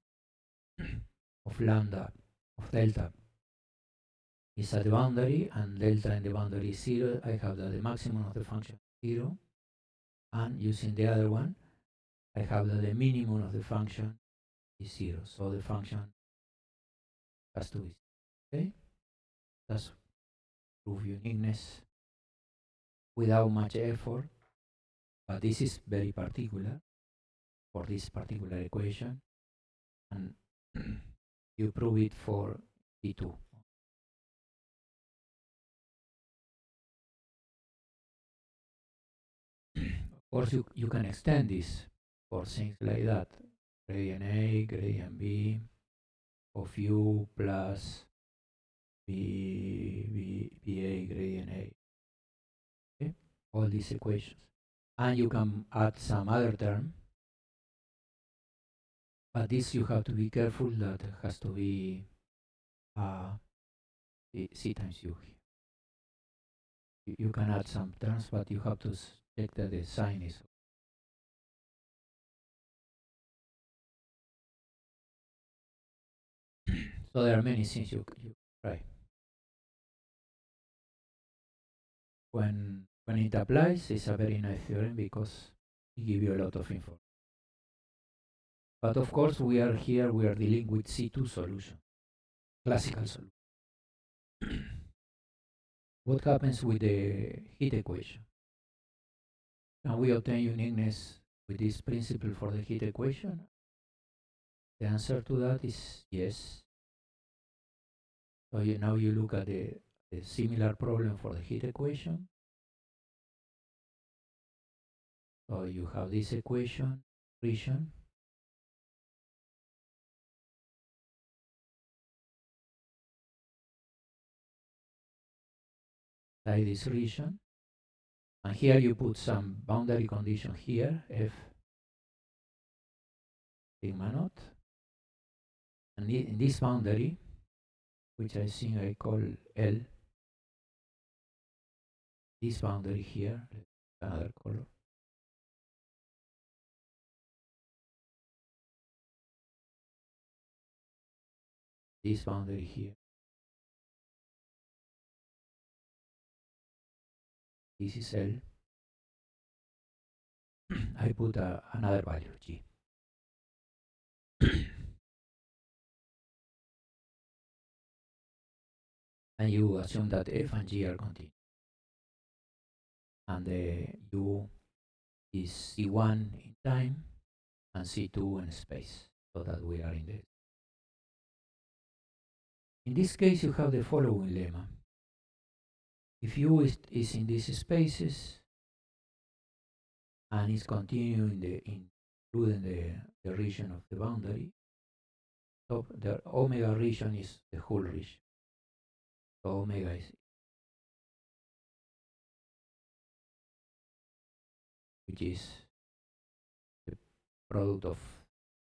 of lambda, of delta, is at the boundary, and delta in the boundary is 0, I have that the maximum of the function is 0, and using the other one, I have that the minimum of the function is 0. So the function has to be 0. Okay? That's prove uniqueness without much effort, but this is very particular for this particular equation, and you prove it for P2. Of course, you can extend this for things like that. Gradient A, gradient B of U plus BA gradient A. Okay? All these equations. And you can add some other term. But this you have to be careful that it has to be C times U. You can add some terms, but you have to check that the sign is. So there are many things you try. When it applies, it's a very nice theorem because it gives you a lot of info. But of course, we are dealing with C2 solution, classical solution. What happens with the heat equation? Can we obtain uniqueness with this principle for the heat equation? The answer to that is yes. So now you look at the similar problem for the heat equation. So you have this equation, region. Like this region. And here you put some boundary condition here, F sigma naught. And in this boundary, which I think I call L, this boundary here, another color. This boundary here. This is L. I put another value, G. And you assume that F and G are continuous. And the U is C1 in time and C2 in space, so that we are in the. In this case, you have the following lemma. If U is in these spaces and is continuing including the region of the boundary, so the omega region is the whole region. So omega is, which is the product of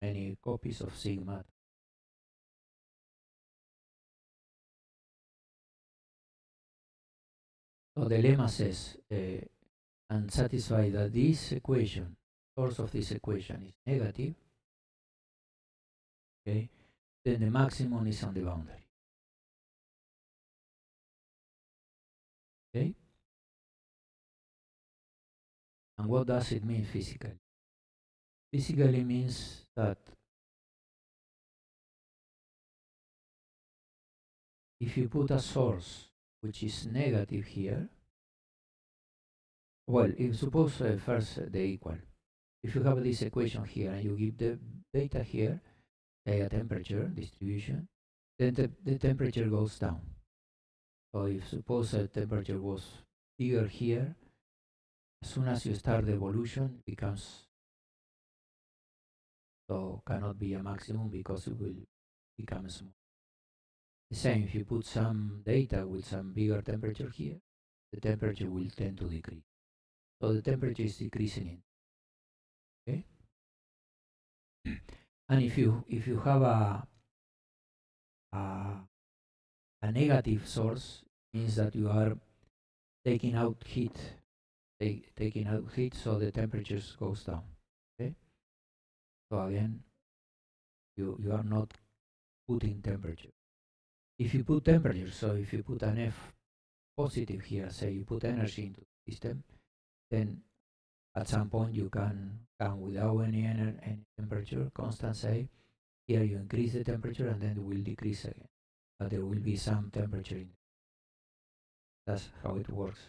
many copies of sigma. So the lemma says, and satisfy that this equation, source of this equation is negative, okay, then the maximum is on the boundary. Okay? And what does it mean physically? Physically means that if you put a source which is negative here, well, if suppose first they equal. If you have this equation here and you give the data here, say a temperature distribution, then the temperature goes down. So if suppose the temperature was bigger here, as soon as you start the evolution, it becomes, so cannot be a maximum because it will become small. The same, if you put some data with some bigger temperature here, the temperature will tend to decrease. So the temperature is decreasing okay? And if you have a negative source, means that you are taking out heat, so the temperature goes down. Okay? So again, you are not putting temperature. If you put temperature, so if you put an F positive here, say you put energy into the system, then at some point you can come without any temperature, constant say, here you increase the temperature and then it will decrease again. But there will be some temperature in. That's how it works.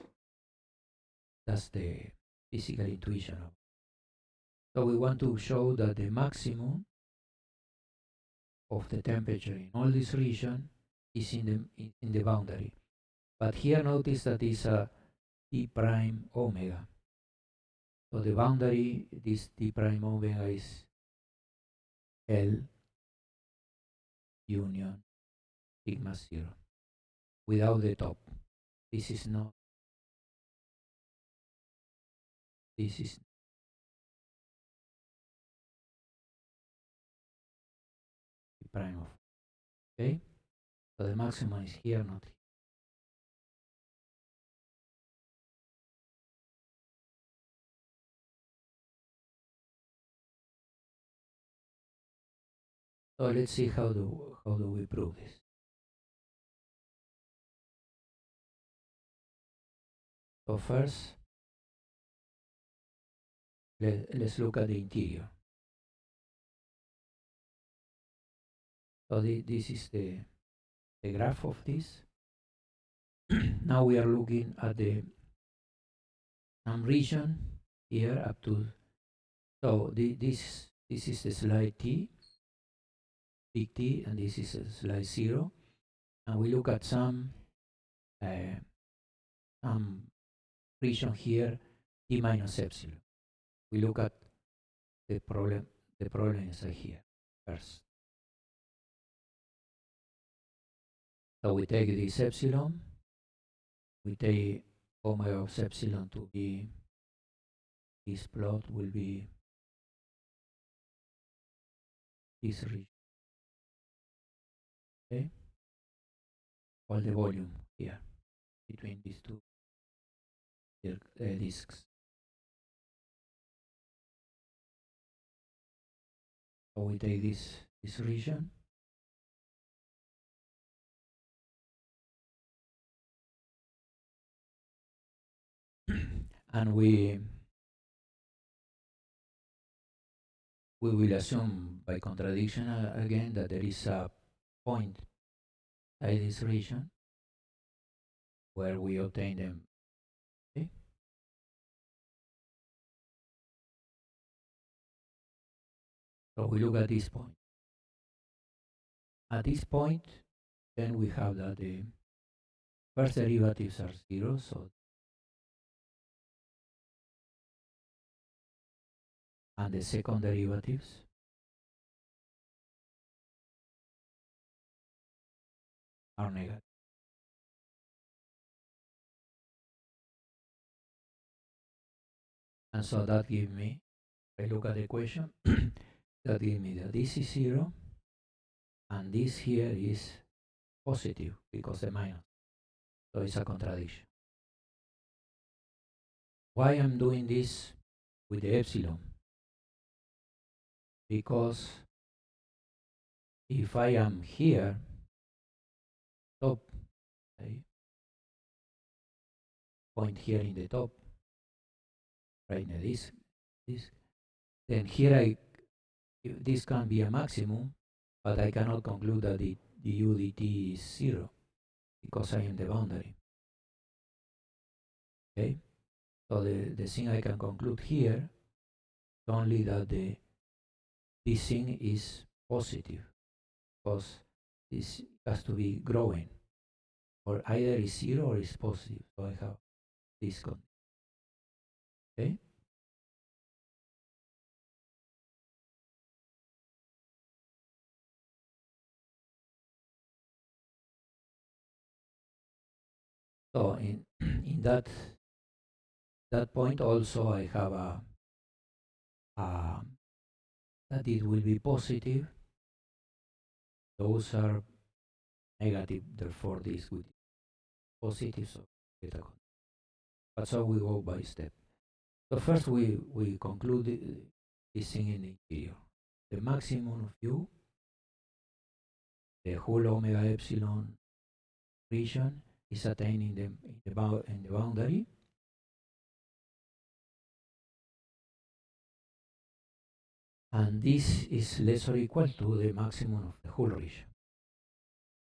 That's the physical intuition of. So we want to show that the maximum of the temperature in all this region is in the boundary. But here notice that is a d prime omega. So the boundary, this d prime omega is L union sigma 0 without the top. This is not, this is d prime of, okay? So the maximum is here, not here. So let's see how do we prove this. So first, let's look at the interior. So this is the graph of this. Now we are looking at the some region here up to, so this is the slide T, big T, and this is a slide 0, and we look at some region here T minus epsilon. We look at the problem is here first. So we take this epsilon, we take omega of epsilon to be, this plot will be this region, okay? All the volume here between these two disks. So we take this region, and we will assume by contradiction again that there is a point in this region where we obtain them. Okay? So we look at this point. At this point, then we have that the first derivatives are 0, so and the second derivatives are negative. And so that gives me, if I look at the equation, that gives me that this is 0, and this here is positive because the minus. So it's a contradiction. Why I'm doing this with the epsilon? Because if I am here, top, okay, point here in the top, right now this, then here this can be a maximum, but I cannot conclude that the u dt is 0 because I am the boundary. Okay, so the thing I can conclude here is only that this thing is positive because this has to be growing, or either is 0 or is positive. So I have this condition. Okay. So in that point also I have a that it will be positive. Those are negative, therefore this will be positive. So but so we go by step. So first we conclude this thing in the interior. The maximum of u, the whole omega epsilon region is attained in the boundary. And this is less or equal to the maximum of the whole region.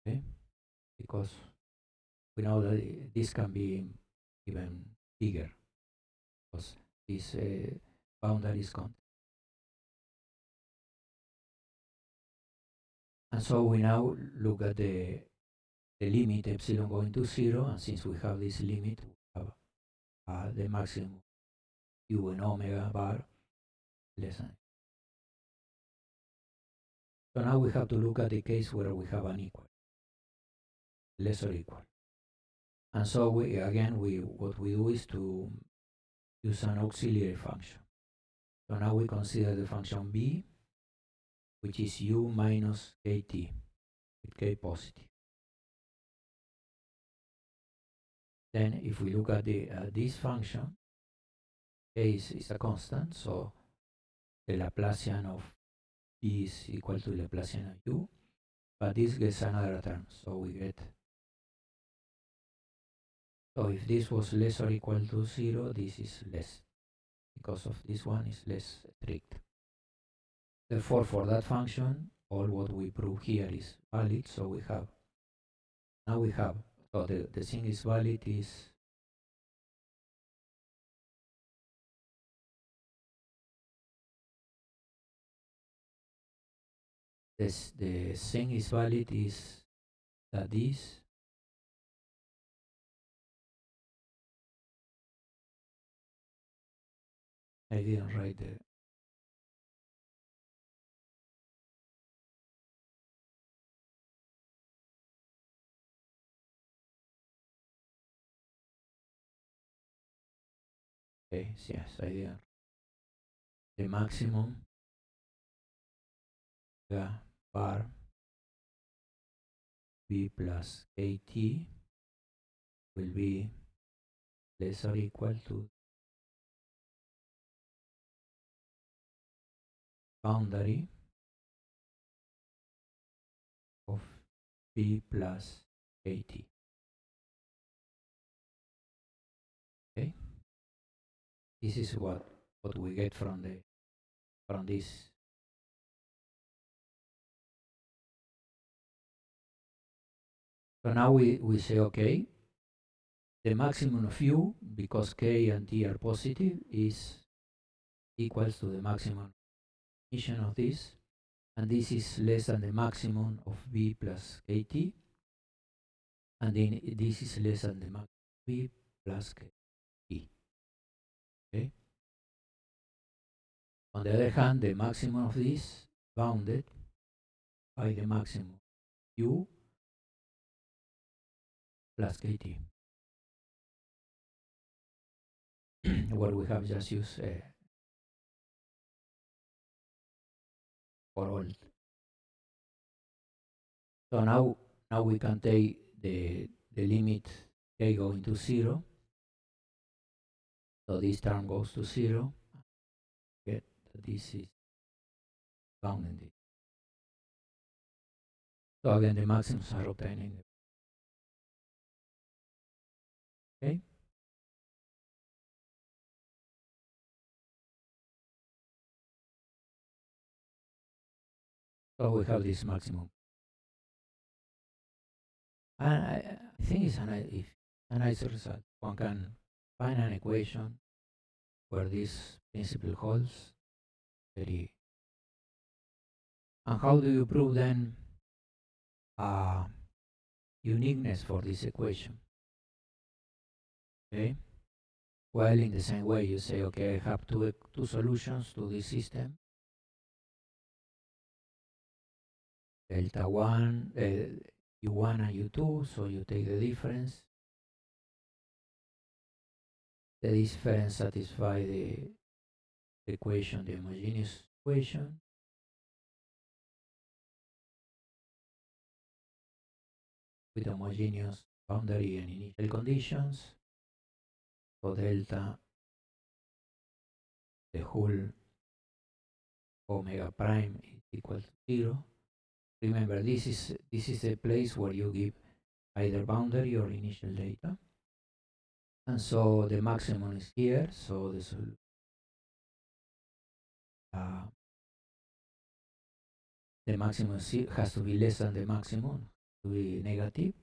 Okay? Because we know that this can be even bigger because this boundary is constant. And so we now look at the limit epsilon going to 0, and since we have this limit, we have the maximum u and omega bar less than. So now we have to look at the case where we have an equal, less or equal. And so what we do is to use an auxiliary function. So now we consider the function b, which is u minus kt, with k positive. Then if we look at this function, k is a constant, so the Laplacian of B is equal to Laplacian of U, but this gets another term, so we get, so if this was less or equal to 0, this is less, because of this one is less strict. Therefore, for that function, all what we prove here is valid, so we have, now we have, so the thing is valid is this, the thing is valid is that this I didn't write the, okay, yes, I didn't. The maximum, yeah, bar b plus kt will be less or equal to boundary of b plus kt. Okay, this is what we get from the from this. So now we say, okay, the maximum of u, because k and t are positive, is equals to the maximum emission of this, and this is less than the maximum of b plus kt, and then this is less than the maximum of b plus kt. Okay. On the other hand, the maximum of this bounded by the maximum u plus kt, where we have just used for all. So now we can take the limit k going to 0. So this term goes to 0. Get that this is bounded. So again, the maxims are obtaining. Okay. So we have this maximum. And I think it's a nice result. One can find an equation where this principle holds. Very. And how do you prove then uniqueness for this equation? Okay. Well, in the same way, you say, okay, I have two solutions to this system. Delta 1, U1 and U2, so you take the difference. The difference satisfies the equation, the homogeneous equation. With homogeneous boundary and initial conditions. So delta, the whole omega prime is equal to 0. Remember, this is a place where you give either boundary or initial data. And so the maximum is here, so the maximum has to be less than the maximum, to be negative.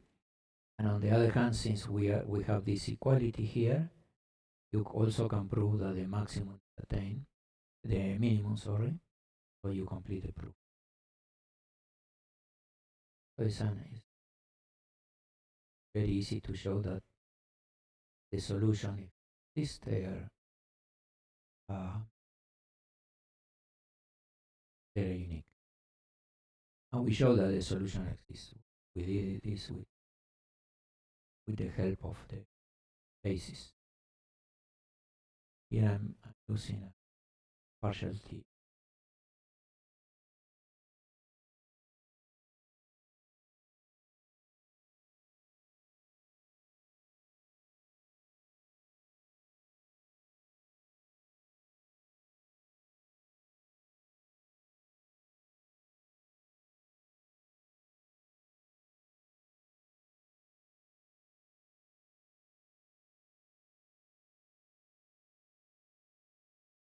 And on the other hand, since we have this equality here, you also can prove that the maximum is attained, the minimum, sorry, so you complete the proof. So it's very easy to show that the solution is there. Very unique. And we show that the solution exists. We did this with the help of the basis. Here I'm using a partial t.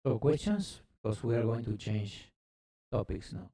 So questions, because we are going to change topics now.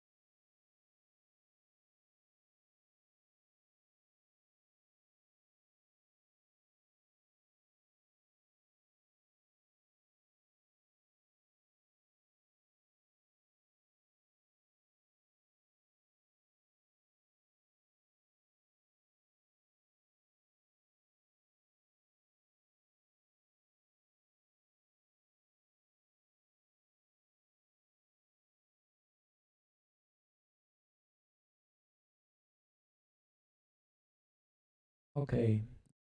Okay,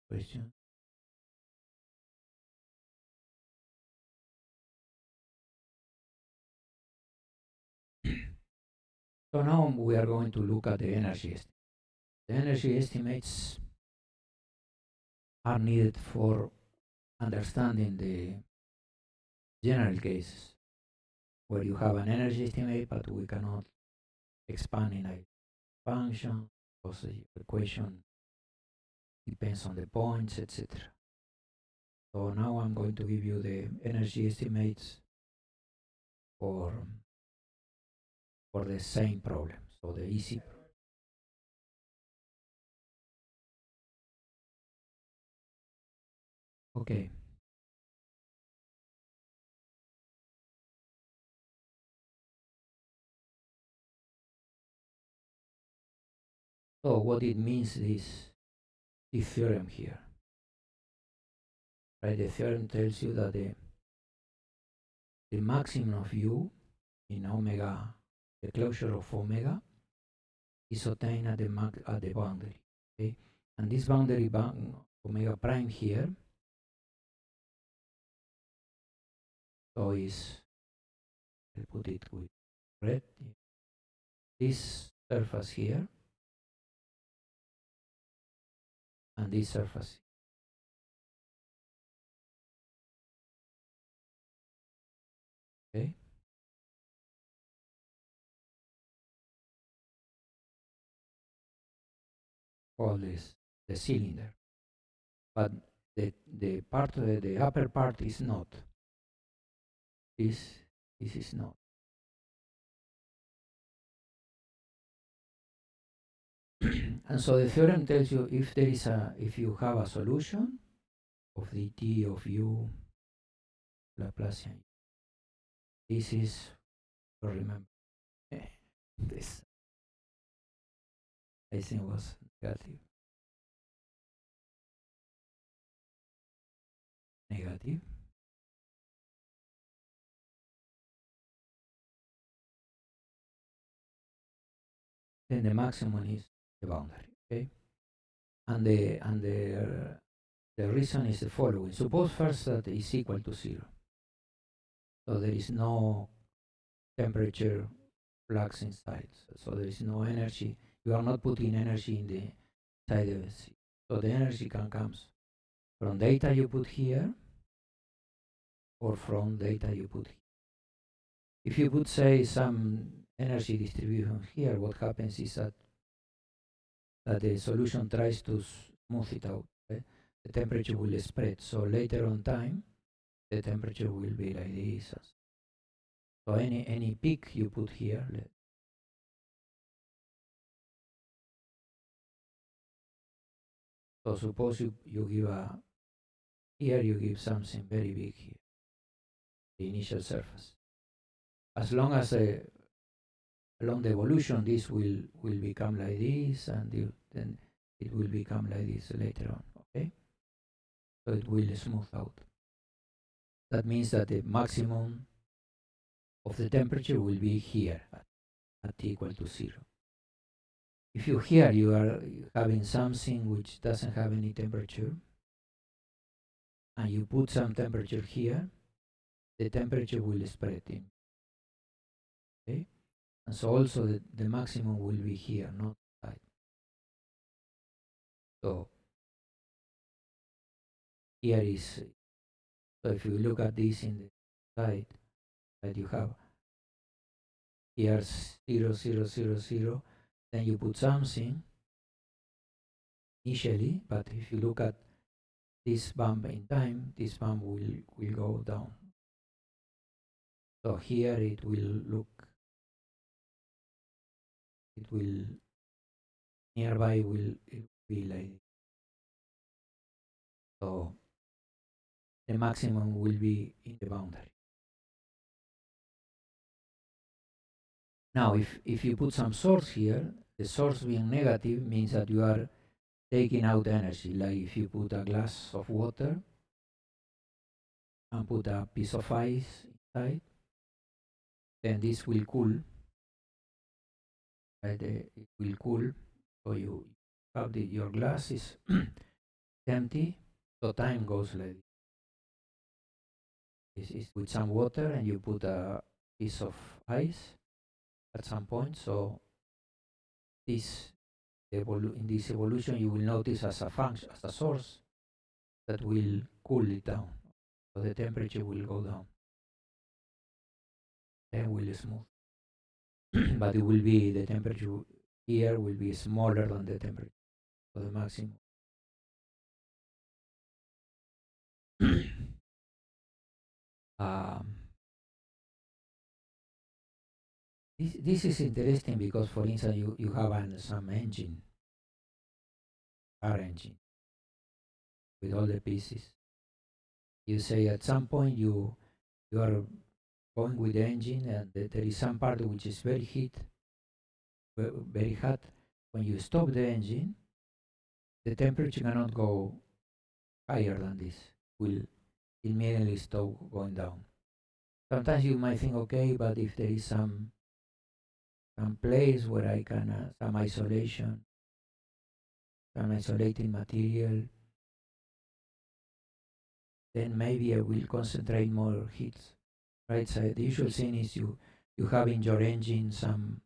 question. So now we are going to look at the energy estimate. The energy estimates are needed for understanding the general cases where you have an energy estimate, but we cannot expand in a function because the equation depends on the points, etc. So now I'm going to give you the energy estimates for the same problem. So the easy. Okay. So what it means is the theorem here. Right? The theorem tells you that the maximum of u in omega, the closure of omega, is obtained at the boundary. Okay? And this boundary omega prime here, so is, I'll put it with red, this surface here and this surface. Okay? All this, the cylinder. But the part, the upper part is not. This, this is not. And so the theorem tells you if you have a solution of the t of u Laplacian, this is, remember, this I think was negative. Negative. Then the maximum is the boundary. Okay, and the reason is the following. Suppose first that is equal to 0. So there is no temperature flux inside. So there is no energy. You are not putting energy in the side of the sea. So the energy can come from data you put here or from data you put here. If you put, say, some energy distribution here, what happens is that the solution tries to smooth it out. Okay? The temperature will spread. So later on time, the temperature will be like this. So any peak you put here, so suppose you give here you give something very big here, the initial surface. As long as along the evolution, this will become like this, and then it will become like this later on. Okay, so it will smooth out. That means that the maximum of the temperature will be here at t equal to 0. If you here you are having something which doesn't have any temperature, and you put some temperature here, the temperature will spread in. Okay, and so also the maximum will be here, not side. So here is, so if you look at this in the side that you have here 0 0 0 0, then you put something initially, but if you look at this bump in time, this bump will go down. So here it will look, it will, nearby will it be like, so the maximum will be in the boundary. Now, if you put some source here, the source being negative means that you are taking out energy. Like if you put a glass of water and put a piece of ice inside, then this will cool, right? It will cool. So you have your glass is empty, so time goes like this. Is with some water and you put a piece of ice at some point. So this in this evolution you will notice as a function, as a source that will cool it down. So the temperature will go down. Then will smooth. But it will be, the temperature here will be smaller than the temperature of the maximum. um, this is interesting because, for instance, you have some engine, car engine, with all the pieces. You say at some point you are going with the engine and there is some part which is very hot. When you stop the engine, the temperature cannot go higher than this. Will immediately stop going down. Sometimes you might think, okay, but if there is some place where I can some isolation, some isolating material, then maybe I will concentrate more heat. Right? So the usual thing is you have in your engine some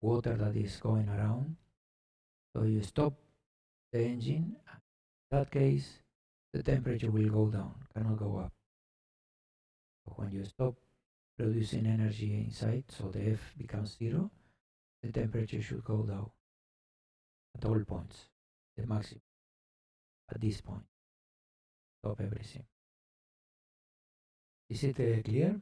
water that is going around. So you stop the engine. In that case, the temperature will go down, cannot go up. So when you stop producing energy inside, so the F becomes zero, the temperature should go down at all points, the maximum at this point. Stop everything. Is it clear?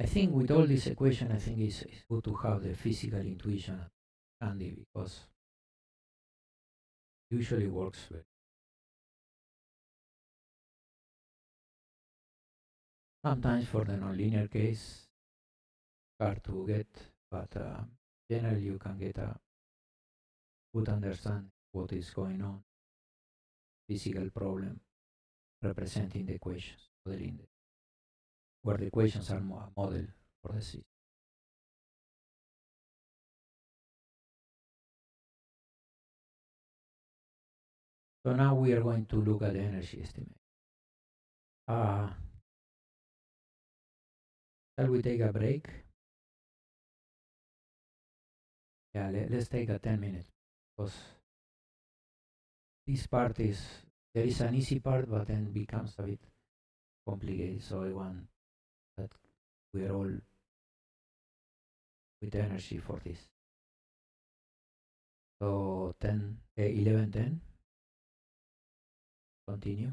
I think with all this equation, I think it's good to have the physical intuition handy because usually works well. Sometimes for the nonlinear case, hard to get, but generally you can get a good understanding what is going on, physical problem representing the equations, modeling where the equations are a model for the system. So now we are going to look at the energy estimate. Shall we take a break? Yeah, let's take a 10 minutes because this part is, there is an easy part, but then becomes a bit complicated. So I want that we are all with energy for this. So 10, 11, 10. Continue.